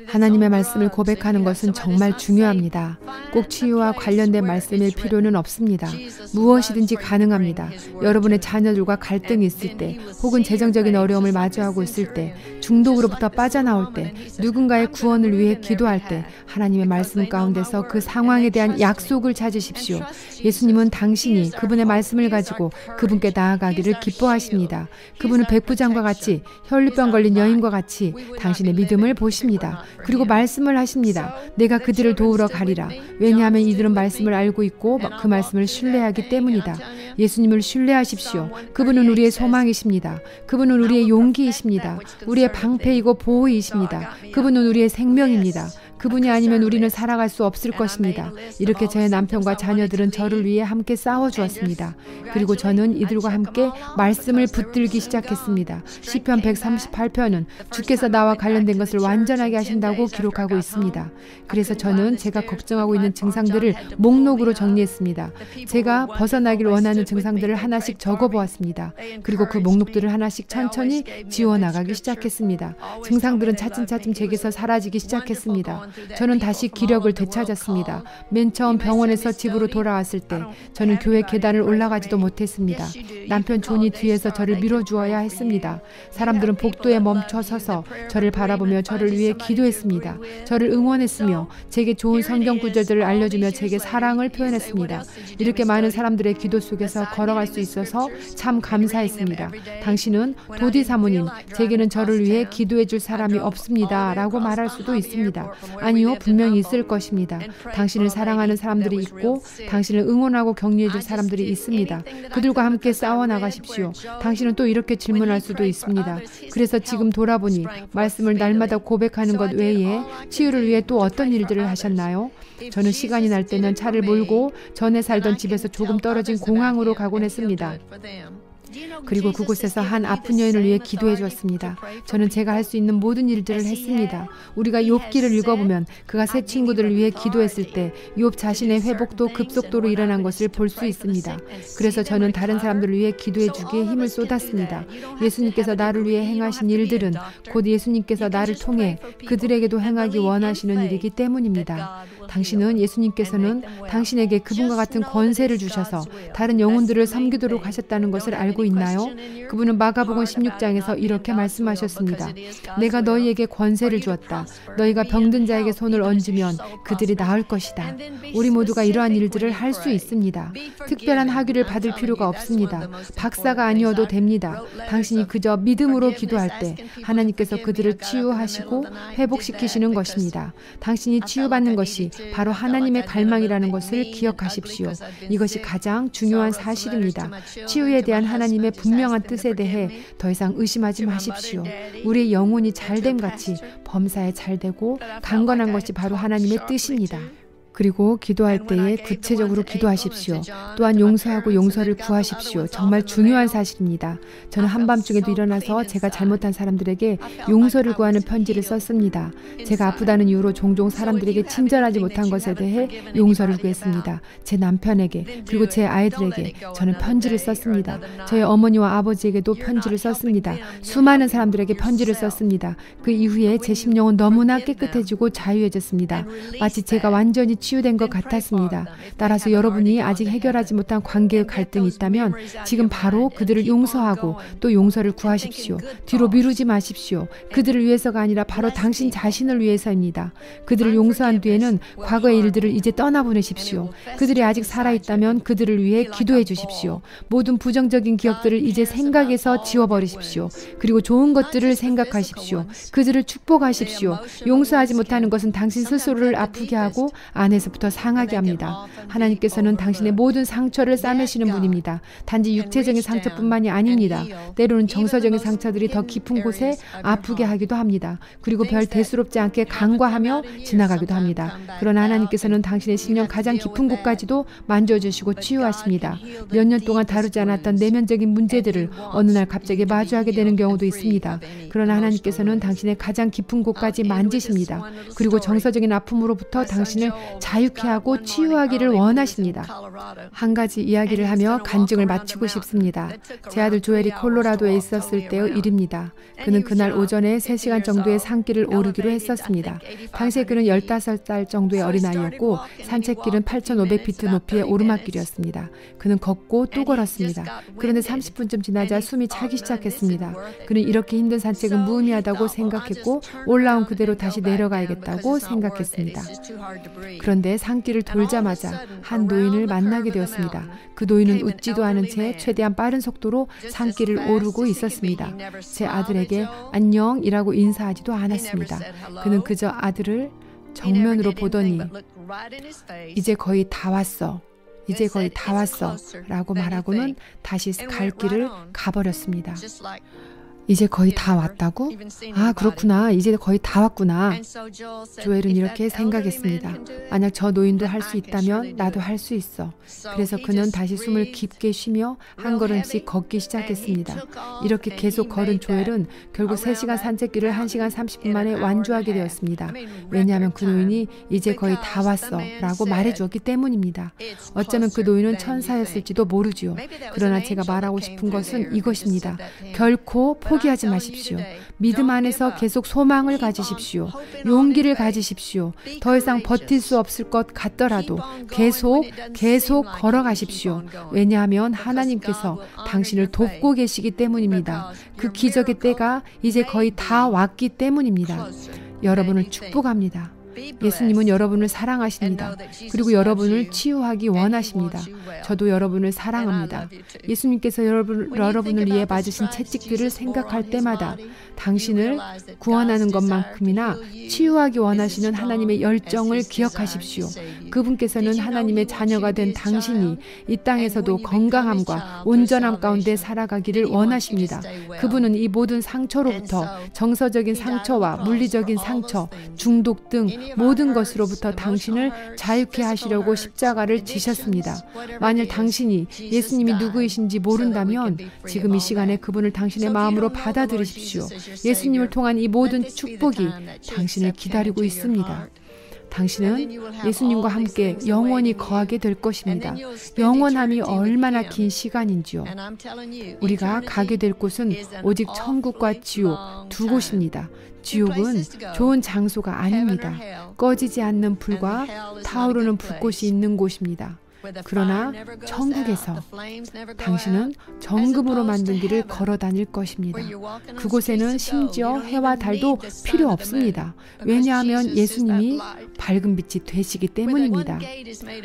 Speaker 1: 하나님의 말씀을 고백하는 것은 정말 중요합니다. 꼭 치유와 관련된 말씀일 필요는 없습니다. 무엇이든지 가능합니다. 여러분의 자녀들과 갈등이 있을 때, 혹은 재정적인 어려움을 마주하고 있을 때, 중독으로부터 빠져나올 때, 누군가의 구원을 위해 기도할 때 하나님의 말씀 가운데서 그 상황에 대한 약속을 찾으십시오. 예수님은 당신이 그분의 말씀을 가지고 그분께 나아가기를 기뻐하십니다. 그분은 백부장과 같이, 혈루병 걸린 여인과 같이 당신의 믿음을 보십니다. 그리고 말씀을 하십니다. 내가 그들을 도우러 가리라. 왜냐하면 이들은 말씀을 알고 있고 그 말씀을 신뢰하기 때문이다. 예수님을 신뢰하십시오. 그분은 우리의 소망이십니다. 그분은 우리의 용기이십니다. 우리의 방패이고 보호이십니다. 그분은 우리의 생명입니다. 그분이 아니면 우리는 살아갈 수 없을 것입니다. 이렇게 저의 남편과 자녀들은 저를 위해 함께 싸워주었습니다. 그리고 저는 이들과 함께 말씀을 붙들기 시작했습니다. 시편 138편은 주께서 나와 관련된 것을 완전하게 하신다고 기록하고 있습니다. 그래서 저는 제가 걱정하고 있는 증상들을 목록으로 정리했습니다. 제가 벗어나길 원하는 증상들을 하나씩 적어보았습니다. 그리고 그 목록들을 하나씩 천천히 지워나가기 시작했습니다. 증상들은 차츰차츰 제게서 사라지기 시작했습니다. 저는 다시 기력을 되찾았습니다. 맨 처음 병원에서 집으로 돌아왔을 때 저는 교회 계단을 올라가지도 못했습니다. 남편 존이 뒤에서 저를 밀어주어야 했습니다. 사람들은 복도에 멈춰 서서 저를 바라보며 저를 위해 기도했습니다. 저를 응원했으며 제게 좋은 성경 구절들을 알려주며 제게 사랑을 표현했습니다. 이렇게 많은 사람들의 기도 속에서 걸어갈 수 있어서 참 감사했습니다. 당신은 도디 사모님, 제게는 저를 위해 기도해 줄 사람이 없습니다. 라고 말할 수도 있습니다. 아니요, 분명히 있을 것입니다. 당신을 사랑하는 사람들이 있고 당신을 응원하고 격려해 줄 사람들이 있습니다. 그들과 함께 싸워나가십시오. 당신은 또 이렇게 질문할 수도 있습니다. 그래서 지금 돌아보니 말씀을 날마다 고백하는 것 외에 치유를 위해 또 어떤 일들을 하셨나요? 저는 시간이 날 때면 차를 몰고 전에 살던 집에서 조금 떨어진 공항으로 가곤 했습니다. 그리고 그곳에서 한 아픈 여인을 위해 기도해 주었습니다. 저는 제가 할 수 있는 모든 일들을 했습니다. 우리가 욥기를 읽어보면 그가 새 친구들을 위해 기도했을 때 욥 자신의 회복도 급속도로 일어난 것을 볼 수 있습니다. 그래서 저는 다른 사람들을 위해 기도해 주기에 힘을 쏟았습니다. 예수님께서 나를 위해 행하신 일들은 곧 예수님께서 나를 통해 그들에게도 행하기 원하시는 일이기 때문입니다. 당신은 예수님께서는 당신에게 그분과 같은 권세를 주셔서 다른 영혼들을 섬기도록 하셨다는 것을 알고 있나요? 그분은 마가복음 16장에서 이렇게 말씀하셨습니다. 내가 너희에게 권세를 주었다. 너희가 병든 자에게 손을 얹으면 그들이 나을 것이다. 우리 모두가 이러한 일들을 할 수 있습니다. 특별한 학위를 받을 필요가 없습니다. 박사가 아니어도 됩니다. 당신이 그저 믿음으로 기도할 때 하나님께서 그들을 치유하시고 회복시키시는 것입니다. 당신이 치유받는 것이 바로 하나님의 갈망이라는 것을 기억하십시오. 이것이 가장 중요한 사실입니다. 치유에 대한 하나님의 분명한 뜻에 대해 더 이상 의심하지 마십시오. 우리의 영혼이 잘됨 같이 범사에 잘되고 강건한 것이 바로 하나님의 뜻입니다. 그리고 기도할 때에 구체적으로 기도하십시오. 또한 용서하고 용서를 구하십시오. 정말 중요한 사실입니다. 저는 한밤중에도 일어나서 제가 잘못한 사람들에게 용서를 구하는 편지를 썼습니다. 제가 아프다는 이유로 종종 사람들에게 친절하지 못한 것에 대해 용서를 구했습니다. 제 남편에게 그리고 제 아이들에게 저는 편지를 썼습니다. 저희 어머니와 아버지에게도 편지를 썼습니다. 수많은 사람들에게 편지를 썼습니다. 그 이후에 제 심령은 너무나 깨끗해지고 자유해졌습니다. 마치 제가 완전히 치유된 것 같았습니다. 따라서 여러분이 아직 해결하지 못한 관계의 갈등이 있다면 지금 바로 그들을 용서하고 또 용서를 구하십시오. 뒤로 미루지 마십시오. 그들을 위해서가 아니라 바로 당신 자신을 위해서입니다. 그들을 용서한 뒤에는 과거의 일들을 이제 떠나보내십시오. 그들이 아직 살아있다면 그들을 위해 기도해 주십시오. 모든 부정적인 기억들을 이제 생각에서 지워버리십시오. 그리고 좋은 것들을 생각하십시오. 그들을 축복하십시오. 용서하지 못하는 것은 당신 스스로를 아프게 하고 안에서부터 상하게 합니다. 하나님께서는 당신의 모든 상처를 싸매시는 분입니다. 단지 육체적인 상처뿐만이 아닙니다. 때로는 정서적인 상처들이 더 깊은 곳에 아프게 하기도 합니다. 그리고 별 대수롭지 않게 간과하며 지나가기도 합니다. 그러나 하나님께서는 당신의 심령 가장 깊은 곳까지도 만져주시고 치유하십니다. 몇 년 동안 다루지 않았던 내면적인 문제들을 어느 날 갑자기 마주하게 되는 경우도 있습니다. 그러나 하나님께서는 당신의 가장 깊은 곳까지 만지십니다. 그리고 정서적인 아픔으로부터 당신을 자유케 하고 치유하기를 원하십니다. 한 가지 이야기를 하며 간증을 마치고 싶습니다. 제 아들 조엘이 콜로라도에 있었을 때의 일입니다. 그는 그날 오전에 3시간 정도의 산길을 오르기로 했었습니다. 당시에 그는 15살 정도의 어린아이였고 산책길은 8,500피트 높이의 오르막길이었습니다. 그는 걷고 또 걸었습니다. 그런데 30분쯤 지나자 숨이 차기 시작했습니다. 그는 이렇게 힘든 산책은 무의미하다고 생각했고 올라온 그대로 다시 내려가야겠다고 생각했습니다. 그런데 산길을 돌자마자 한 노인을 만나게 되었습니다. 그 노인은 웃지도 않은 채 최대한 빠른 속도로 산길을 오르고 있었습니다. 제 아들에게 안녕이라고 인사하지도 않았습니다. 그는 그저 아들을 정면으로 보더니 이제 거의 다 왔어. 이제 거의 다 왔어 라고 말하고는 다시 갈 길을 가버렸습니다. 이제 거의 다 왔다고? 아, 그렇구나. 이제 거의 다 왔구나. 조엘은 이렇게 생각했습니다. 만약 저 노인도 할 수 있다면 나도 할 수 있어. 그래서 그는 다시 숨을 깊게 쉬며 한 걸음씩 걷기 시작했습니다. 이렇게 계속 걸은 조엘은 결국 3시간 산책길을 1시간 30분 만에 완주하게 되었습니다. 왜냐하면 그 노인이 이제 거의 다 왔어 라고 말해주었기 때문입니다. 어쩌면 그 노인은 천사였을지도 모르지요. 그러나 제가 말하고 싶은 것은 이것입니다. 결코 포기하지 마십시오. 믿음 안에서 계속 소망을 가지십시오. 용기를 가지십시오. 더 이상 버틸 수 없을 것 같더라도 계속 걸어가십시오. 왜냐하면 하나님께서 당신을 돕고 계시기 때문입니다. 그 기적의 때가 이제 거의 다 왔기 때문입니다. 여러분을 축복합니다. 예수님은 여러분을 사랑하십니다. 그리고 여러분을 치유하기 원하십니다. 저도 여러분을 사랑합니다. 예수님께서 여러분을 위해 맞으신 채찍들을 생각할 때마다 당신을 구원하는 것만큼이나 치유하기 원하시는 하나님의 열정을 기억하십시오. 그분께서는 하나님의 자녀가 된 당신이 이 땅에서도 건강함과 온전함 가운데 살아가기를 원하십니다. 그분은 이 모든 상처로부터 정서적인 상처와 물리적인 상처, 중독 등 모든 것으로부터 당신을 자유케 하시려고 십자가를 지셨습니다. 만일 당신이 예수님이 누구이신지 모른다면 지금 이 시간에 그분을 당신의 마음으로 받아들이십시오. 예수님을 통한 이 모든 축복이 당신을 기다리고 있습니다. 당신은 예수님과 함께 영원히 거하게 될 것입니다. 영원함이 얼마나 긴 시간인지요. 우리가 가게 될 곳은 오직 천국과 지옥 두 곳입니다. 지옥은 좋은 장소가 아닙니다. 꺼지지 않는 불과 타오르는 불꽃이 있는 곳입니다. 그러나 천국에서 당신은 정금으로 만든 길을 걸어 다닐 것입니다. 그곳에는 심지어 해와 달도 필요 없습니다. 왜냐하면 예수님이 밝은 빛이 되시기 때문입니다.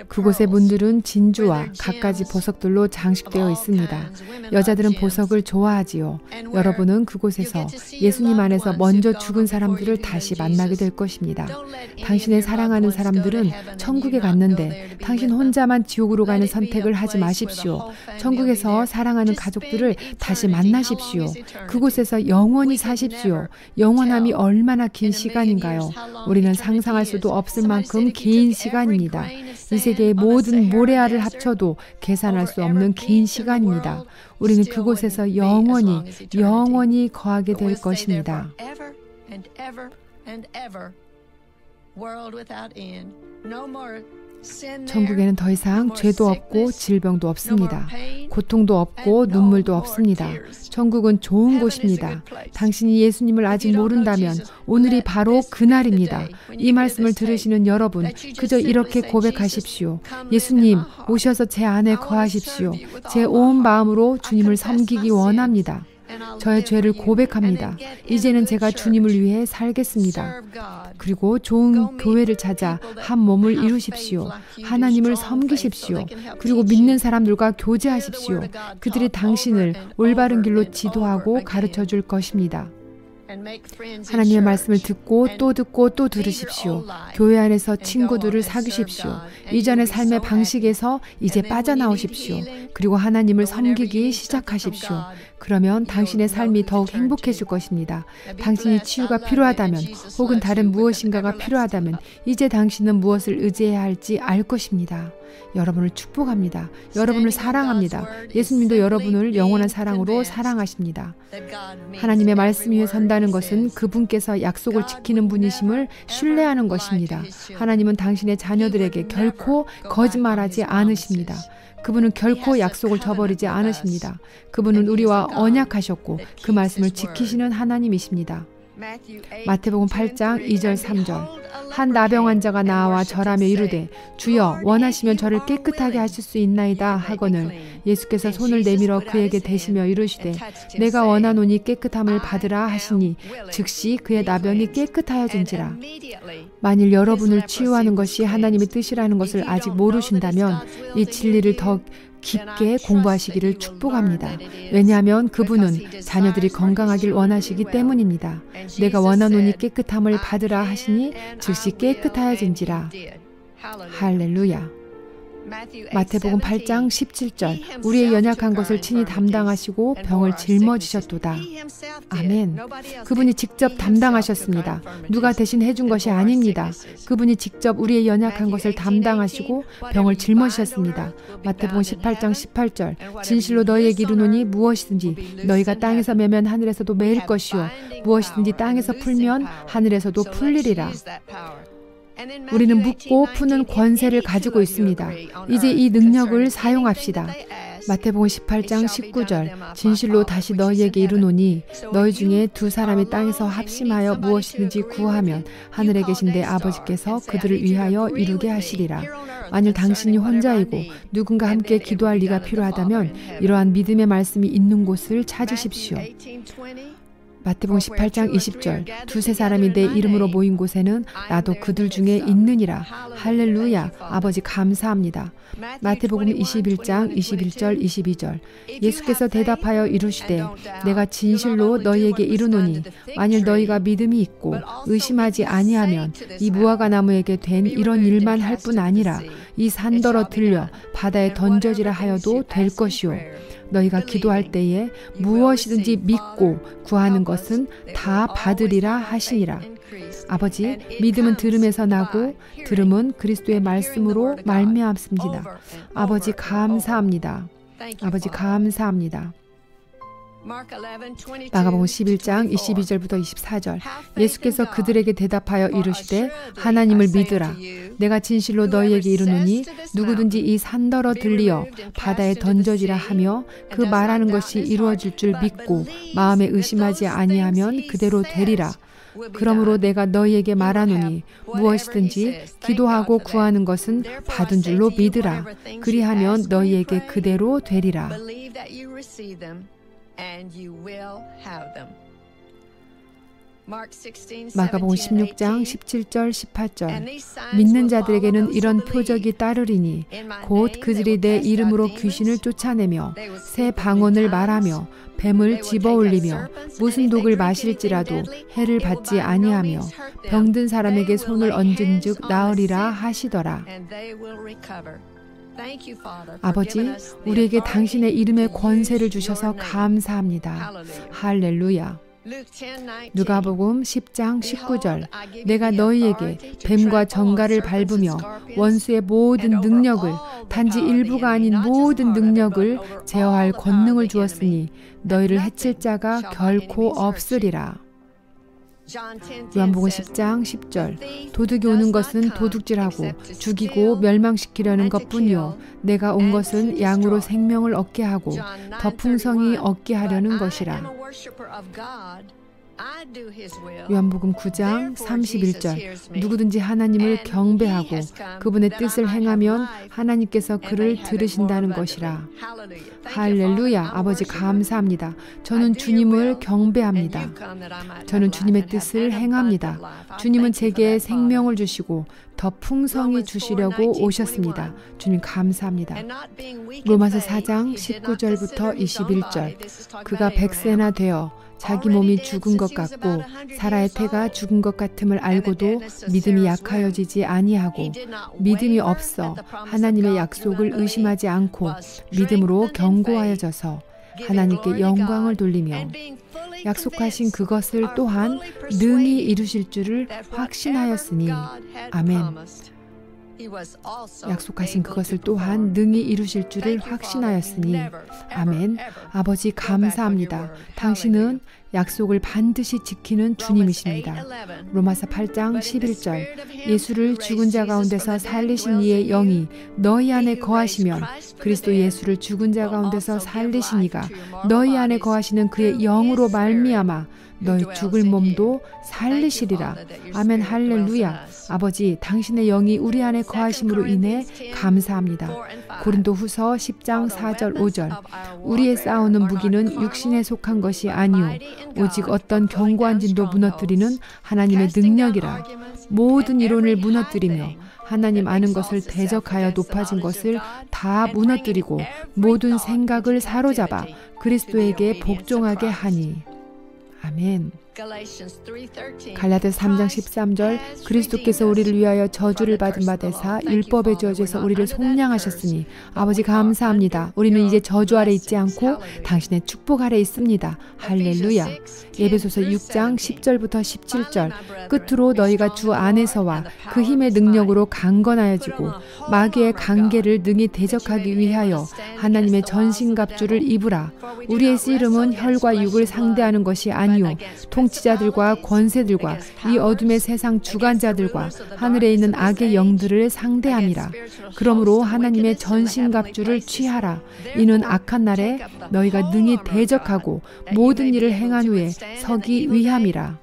Speaker 1: 그곳의 문들은 진주와 갖가지 보석들로 장식되어 있습니다. 여자들은 보석을 좋아하지요. 여러분은 그곳에서 예수님 안에서 먼저 죽은 사람들을 다시 만나게 될 것입니다. 당신의 사랑하는 사람들은 천국에 갔는데 당신 혼자만 지옥으로 가는 선택을 하지 마십시오. 천국에서 사랑하는 가족들을 다시 만나십시오. 그곳에서 영원히 사십시오. 영원함이 얼마나 긴 시간인가요? 우리는 상상할 수도 없을 만큼 긴 시간입니다. 이 세계의 모든 모래알을 합쳐도 계산할 수 없는 긴 시간입니다. 우리는 그곳에서 영원히 거하게 될 것입니다. 천국에는 더 이상 죄도 없고 질병도 없습니다. 고통도 없고 눈물도 없습니다. 천국은 좋은 곳입니다. 당신이 예수님을 아직 모른다면 오늘이 바로 그날입니다. 이 말씀을 들으시는 여러분, 그저 이렇게 고백하십시오. 예수님, 오셔서 제 안에 거하십시오. 제 온 마음으로 주님을 섬기기 원합니다. 저의 죄를 고백합니다. 이제는 제가 주님을 위해 살겠습니다. 그리고 좋은 교회를 찾아 한 몸을 이루십시오. 하나님을 섬기십시오. 그리고 믿는 사람들과 교제하십시오. 그들이 당신을 올바른 길로 지도하고 가르쳐 줄 것입니다. 하나님의 말씀을 듣고 또 들으십시오. 교회 안에서 친구들을 사귀십시오. 이전의 삶의 방식에서 이제 빠져나오십시오. 그리고 하나님을 섬기기 시작하십시오. 그러면 당신의 삶이 더욱 행복해질 것입니다. 당신이 치유가 필요하다면 혹은 다른 무엇인가가 필요하다면 이제 당신은 무엇을 의지해야 할지 알 것입니다. 여러분을 축복합니다. 여러분을 사랑합니다. 예수님도 여러분을 영원한 사랑으로 사랑하십니다. 하나님의 말씀 위에 선다는 것은 그분께서 약속을 지키는 분이심을 신뢰하는 것입니다. 하나님은 당신의 자녀들에게 결코 거짓말하지 않으십니다. 그분은 결코 약속을 저버리지 않으십니다. 그분은 우리와 언약하셨고 그 말씀을 지키시는 하나님이십니다. 마태복음 8장 2절 3절 한 나병 환자가 나와 절하며 이르되 주여 원하시면 저를 깨끗하게 하실 수 있나이다 하거늘 예수께서 손을 내밀어 그에게 대시며 이르시되 내가 원하노니 깨끗함을 받으라 하시니 즉시 그의 나병이 깨끗하여진지라. 만일 여러분을 치유하는 것이 하나님의 뜻이라는 것을 아직 모르신다면 이 진리를 더 깊게 공부하시기를 축복합니다. 왜냐하면 그분은 자녀들이 건강하길 원하시기 때문입니다. 내가 원하노니 깨끗함을 받으라 하시니 즉시 깨끗하여진지라. 할렐루야. 마태복음 8장 17절 우리의 연약한 것을 친히 담당하시고 병을 짊어지셨도다. 아멘. 그분이 직접 담당하셨습니다. 누가 대신 해준 것이 아닙니다. 그분이 직접 우리의 연약한 것을 담당하시고 병을 짊어지셨습니다. 마태복음 18장 18절 진실로 너희에게 이르노니 무엇이든지 너희가 땅에서 매면 하늘에서도 매일 것이요 무엇이든지 땅에서 풀면 하늘에서도 풀리리라. 우리는 묻고 푸는 권세를 가지고 있습니다. 이제 이 능력을 사용합시다. 마태복음 18장 19절 진실로 다시 너희에게 이르노니 너희 중에 두 사람이 땅에서 합심하여 무엇이든지 구하면 하늘에 계신 내 아버지께서 그들을 위하여 이루게 하시리라. 만일 당신이 혼자이고 누군가 함께 기도할 리가 필요하다면 이러한 믿음의 말씀이 있는 곳을 찾으십시오. 마태복음 18장 20절 두세 사람이 내 이름으로 모인 곳에는 나도 그들 중에 있느니라. 할렐루야. 아버지 감사합니다. 마태복음 21장 21절 22절 예수께서 대답하여 이르시되 내가 진실로 너희에게 이르노니 만일 너희가 믿음이 있고 의심하지 아니하면 이 무화과 나무에게 된 이런 일만 할 뿐 아니라 이 산더러 들려 바다에 던져지라 하여도 될 것이요 너희가 기도할 때에 무엇이든지 믿고 구하는 것은 다 받으리라 하시니라. 아버지, 믿음은 들음에서 나고 들음은 그리스도의 말씀으로 말미암습니다. 아버지 감사합니다. 아버지 감사합니다. 마가복음 11장 22절부터 24절 예수께서 그들에게 대답하여 이르시되 하나님을 믿으라. 내가 진실로 너희에게 이르노니 누구든지 이 산더러 들리어 바다에 던져지라 하며 그 말하는 것이 이루어질 줄 믿고 마음에 의심하지 아니하면 그대로 되리라. 그러므로 내가 너희에게 말하노니 무엇이든지 기도하고 구하는 것은 받은 줄로 믿으라. 그리하면 너희에게 그대로 되리라. 마가복음 16장 17절 18절 믿는 자들에게는 이런 표적이 따르리니 곧 그들이 내 이름으로 귀신을 쫓아내며 새 방언을 말하며 뱀을 집어올리며 무슨 독을 마실지라도 해를 받지 아니하며 병든 사람에게 손을 얹은즉 나으리라 하시더라. 아버지, 우리에게 당신의 이름의 권세를 주셔서 감사합니다. 할렐루야. 누가복음 10장 19절 내가 너희에게 뱀과 정갈을 밟으며 원수의 모든 능력을 단지 일부가 아닌 모든 능력을 제어할 권능을 주었으니 너희를 해칠 자가 결코 없으리라. 요한복음 10장 10절 도둑이 오는 것은 도둑질하고 죽이고 멸망시키려는 것뿐이요 내가 온 것은 양으로 생명을 얻게 하고 더 풍성히 얻게 하려는 것이라. 요한복음 9장 31절 누구든지 하나님을 경배하고 그분의 뜻을 행하면 하나님께서 그를 들으신다는 것이라. 할렐루야. 아버지 감사합니다. 저는 주님을 경배합니다. 저는 주님의 뜻을 행합니다. 주님은 제게 생명을 주시고 더 풍성히 주시려고 오셨습니다. 주님 감사합니다. 로마서 4장 19절부터 21절 그가 100세나 되어 자기 몸이 죽은 것 같고 사라의 태가 죽은 것 같음을 알고도 믿음이 약하여지지 아니하고 믿음이 없어 하나님의 약속을 의심하지 않고 믿음으로 견고하여져서 하나님께 영광을 돌리며 약속하신 그것을 또한 능히 이루실 줄을 확신하였으니 아멘. 약속하신 그것을 또한 능히 이루실 줄을 확신하였으니 아멘. 아버지 감사합니다. 당신은 약속을 반드시 지키는 주님이십니다. 로마서 8장 11절 예수를 죽은 자 가운데서 살리신 이의 영이 너희 안에 거하시면 그리스도 예수를 죽은 자 가운데서 살리신 이가 너희 안에 거하시는 그의 영으로 말미암아 너희 죽을 몸도 살리시리라. 아멘. 할렐루야. 아버지, 당신의 영이 우리 안에 거하심으로 인해 감사합니다. 고린도후서 10장 4절 5절 우리의 싸우는 무기는 육신에 속한 것이 아니오 오직 어떤 견고한 진도 무너뜨리는 하나님의 능력이라. 모든 이론을 무너뜨리며 하나님 아는 것을 대적하여 높아진 것을 다 무너뜨리고 모든 생각을 사로잡아 그리스도에게 복종하게 하니. 아멘. 갈라디아서 3장 13절 그리스도께서 우리를 위하여 저주를 받은 바 되사 율법의 저주에서 우리를 속량하셨으니 아버지 감사합니다. 우리는 이제 저주 아래 있지 않고 당신의 축복 아래 있습니다. 할렐루야. 에베소서 6장 10절부터 17절 끝으로 너희가 주 안에서와 그 힘의 능력으로 강건하여지고 마귀의 관계를 능히 대적하기 위하여 하나님의 전신갑주를 입으라. 우리의 씨름은 혈과 육을 상대하는 것이 아니오 통치자들과 권세들과 이 어둠의 세상 주관자들과 하늘에 있는 악의 영들을 상대함이라. 그러므로 하나님의 전신갑주를 취하라. 이는 악한 날에 너희가 능히 대적하고 모든 일을 행한 후에 서기 위함이라.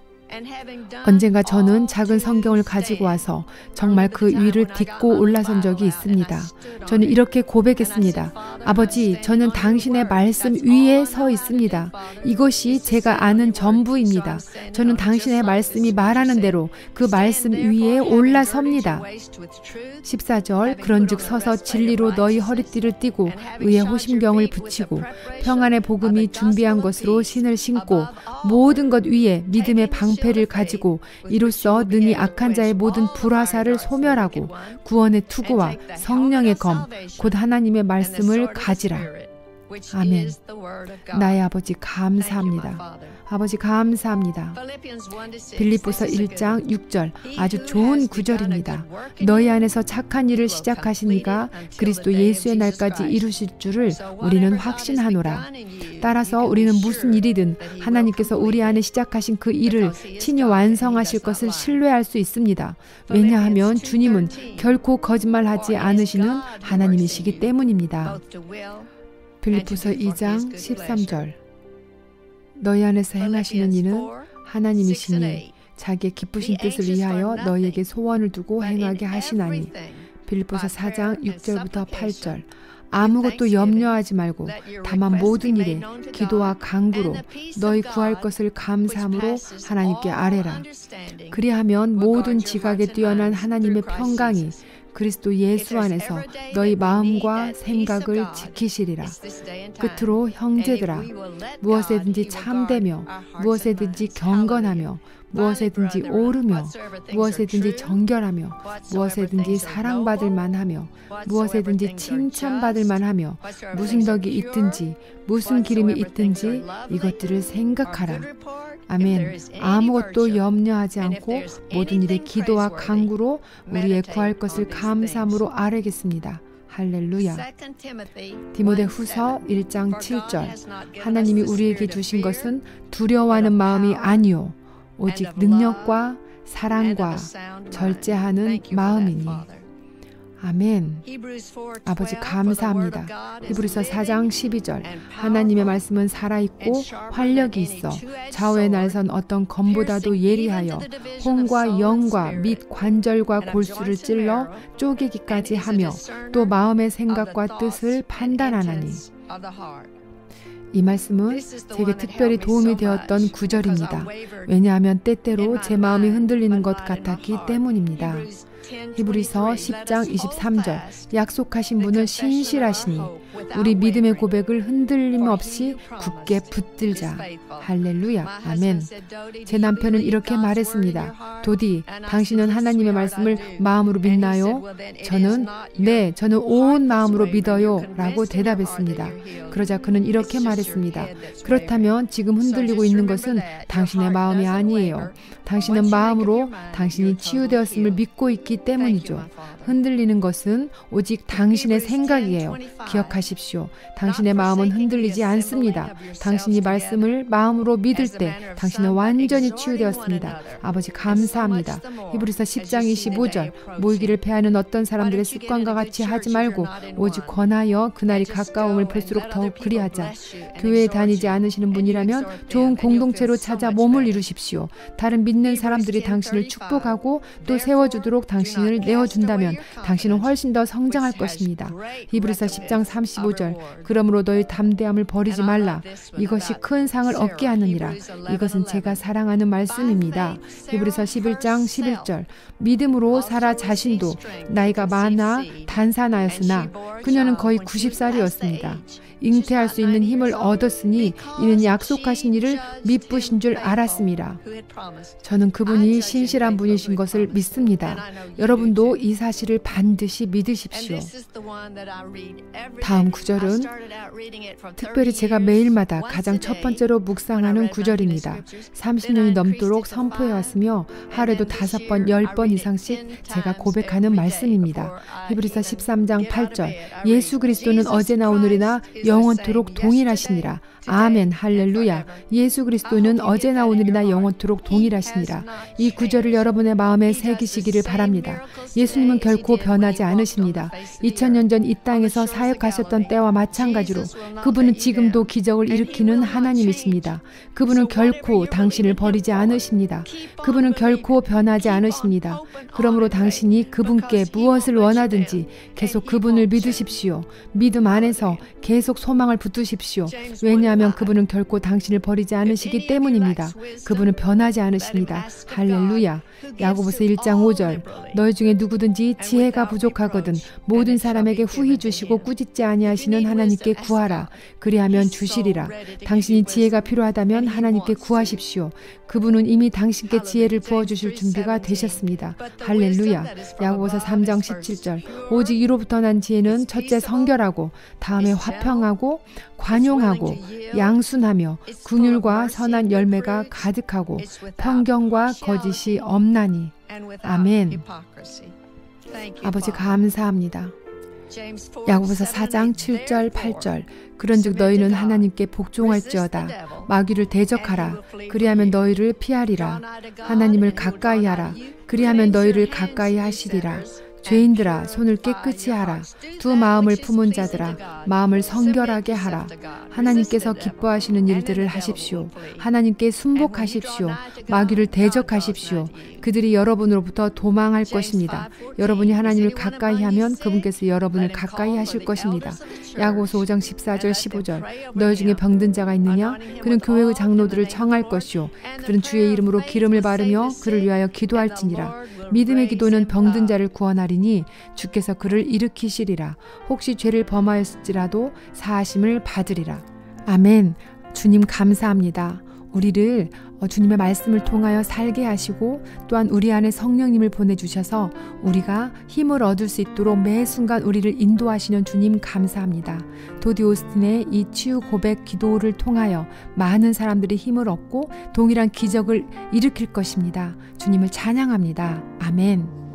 Speaker 1: 언젠가 저는 작은 성경을 가지고 와서 정말 그 위를 딛고 올라선 적이 있습니다. 저는 이렇게 고백했습니다. 아버지, 저는 당신의 말씀 위에 서 있습니다. 이것이 제가 아는 전부입니다. 저는 당신의 말씀이 말하는 대로 그 말씀 위에 올라섭니다. 14절, 그런즉 서서 진리로 너희 허리띠를 띠고 의의 호심경을 붙이고 평안의 복음이 준비한 것으로 신을 신고 모든 것 위에 믿음의 방패를 가지고 이로써 능히 악한 자의 모든 불화살을 소멸하고 구원의 투구와 성령의 검 곧 하나님의 말씀을 가지라. 아멘. 나의 아버지 감사합니다. 아버지 감사합니다. 빌립보서 1장 6절, 아주 좋은 구절입니다. 너희 안에서 착한 일을 시작하신 이가 그리스도 예수의 날까지 이루실 줄을 우리는 확신하노라. 따라서 우리는 무슨 일이든 하나님께서 우리 안에 시작하신 그 일을 친히 완성하실 것을 신뢰할 수 있습니다. 왜냐하면 주님은 결코 거짓말하지 않으시는 하나님이시기 때문입니다. 빌립보서 2장 13절, 너희 안에서 행하시는 이는 하나님이시니 자기의 기쁘신 뜻을 위하여 너희에게 소원을 두고 행하게 하시나니. 빌립보서 4장 6절부터 8절, 아무것도 염려하지 말고 다만 모든 일에 기도와 간구로 너희 구할 것을 감사함으로 하나님께 아뢰라. 그리하면 모든 지각에 뛰어난 하나님의 평강이 그리스도 예수 안에서 너희 마음과 생각을 지키시리라. 끝으로 형제들아, 무엇에든지 참되며 무엇에든지 경건하며 무엇에든지 오르며 무엇에든지 정결하며 무엇에든지 사랑받을 만하며 무엇에든지 칭찬받을 만하며 무슨 덕이 있든지 무슨 기름이 있든지 이것들을 생각하라. 아멘. 아무것도 염려하지 않고 모든 일에 기도와 간구로 우리의 구할 것을 감사함으로 아뢰겠습니다. 할렐루야. 디모데후서 1장 7절, 하나님이 우리에게 주신 것은 두려워하는 마음이 아니요 오직 능력과 사랑과 절제하는 마음이니. 아멘. 아버지 감사합니다. 히브리서 4장 12절, 하나님의 말씀은 살아있고 활력이 있어 좌우에 날선 어떤 검보다도 예리하여 혼과 영과 및 관절과 골수를 찔러 쪼개기까지 하며 또 마음의 생각과 뜻을 판단하나니. 이 말씀은 제게 특별히 도움이 되었던 구절입니다. 왜냐하면 때때로 제 마음이 흔들리는 것 같았기 때문입니다. 히브리서 10장 23절, 약속하신 분은 신실하시니 우리 믿음의 고백을 흔들림 없이 굳게 붙들자. 할렐루야. 아멘. 제 남편은 이렇게 말했습니다. 도디, 당신은 하나님의 말씀을 마음으로 믿나요? 저는 온 마음으로 믿어요 라고 대답했습니다. 그러자 그는 이렇게 말했습니다. 그렇다면 지금 흔들리고 있는 것은 당신의 마음이 아니에요. 당신은 마음으로 당신이 치유되었음을 믿고 있기 때문이죠. 흔들리는 것은 오직 당신의 생각이에요. 기억하십시오. 당신의 마음은 흔들리지 않습니다. 당신이 말씀을 마음으로 믿을 때 당신은 완전히 치유되었습니다. 아버지 감사합니다. 히브리서 10장 25절, 모이기를 패하는 어떤 사람들의 습관과 같이 하지 말고 오직 권하여 그날이 가까움을 볼수록 더욱 그리하자. 교회에 다니지 않으시는 분이라면 좋은 공동체로 찾아 몸을 이루십시오. 다른 믿는 사람들이 당신을 축복하고 또 세워주도록 당신을 내어준다면 당신은 훨씬 더 성장할 것입니다. 히브리서 10장 35절, 그러므로 너희 담대함을 버리지 말라. 이것이 큰 상을 얻게 하느니라. 이것은 제가 사랑하는 말씀입니다. 히브리서 11장 11절, 믿음으로 사라 자신도 나이가 많아 단산하였으나 그녀는 거의 90살이었습니다. 잉태할 수 있는 힘을 얻었으니 이는 약속하신 일을 미쁘신 줄 알았습니다. 저는 그분이 신실한 분이신 것을 믿습니다. 여러분도 이 사실을 반드시 믿으십시오. 다음 구절은 특별히 제가 매일마다 가장 첫 번째로 묵상하는 구절입니다. 30년이 넘도록 선포해왔으며 하루에도 5번, 10번 이상씩 제가 고백하는 말씀입니다. 히브리서 13장 8절, 예수 그리스도는 어제나 오늘이나 영원토록 동일하시니라. 아멘. 할렐루야. 예수 그리스도는 어제나 오늘이나 영원토록 동일하시니라. 이 구절을 여러분의 마음에 새기시기를 바랍니다. 예수님은 결코 변하지 않으십니다. 2000년 전 이 땅에서 사역하셨던 때와 마찬가지로 그분은 지금도 기적을 일으키는 하나님이십니다. 그분은 결코 당신을 버리지 않으십니다. 그분은 결코 변하지 않으십니다. 그러므로 당신이 그분께 무엇을 원하든지 계속 그분을 믿으십시오. 믿음 안에서 계속 소망을 붙드십시오. 왜냐하면 그분은 결코 당신을 버리지 않으시기 때문입니다. 그분은 변하지 않으십니다. 할렐루야. 야고보서 1장 5절. 너희 중에 누구든지 지혜가 부족하거든 모든 사람에게 후히 주시고 꾸짖지 아니하시는 하나님께 구하라. 그리하면 주시리라. 당신이 지혜가 필요하다면 하나님께 구하십시오. 그분은 이미 당신께 지혜를 부어주실 준비가 되셨습니다. 할렐루야. 야고보서 3장 17절. 오직 이로부터 난 지혜는 첫째 성결하고 다음에 화평하고 관용하고 양순하며 긍휼과 선한 열매가 가득하고 편견과 거짓이 없나니. 아멘. 아버지 감사합니다. 야고보서 4장 7절 8절. 그런즉 너희는 하나님께 복종할지어다. 마귀를 대적하라. 그리하면 너희를 피하리라. 하나님을 가까이 하라. 그리하면 너희를 가까이 하시리라. 죄인들아 손을 깨끗이 하라. 두 마음을 품은 자들아 마음을 성결하게 하라. 하나님께서 기뻐하시는 일들을 하십시오. 하나님께 순복하십시오. 마귀를 대적하십시오. 그들이 여러분으로부터 도망할 것입니다. 여러분이 하나님을 가까이 하면 그분께서 여러분을 가까이 하실 것입니다. 야고보서 5장 14절 15절. 너희 중에 병든 자가 있느냐? 그는 교회의 장로들을 청할 것이요 그들은 주의 이름으로 기름을 바르며 그를 위하여 기도할지니라. 믿음의 기도는 병든 자를 구원하리니 주께서 그를 일으키시리라. 혹시 죄를 범하였을지라도 사하심을 받으리라. 아멘. 주님 감사합니다. 우리를 주님의 말씀을 통하여 살게 하시고 또한 우리 안에 성령님을 보내주셔서 우리가 힘을 얻을 수 있도록 매 순간 우리를 인도하시는 주님 감사합니다. 도디 오스틴의 이 치유 고백 기도를 통하여 많은 사람들이 힘을 얻고 동일한 기적을 일으킬 것입니다. 주님을 찬양합니다. 아멘.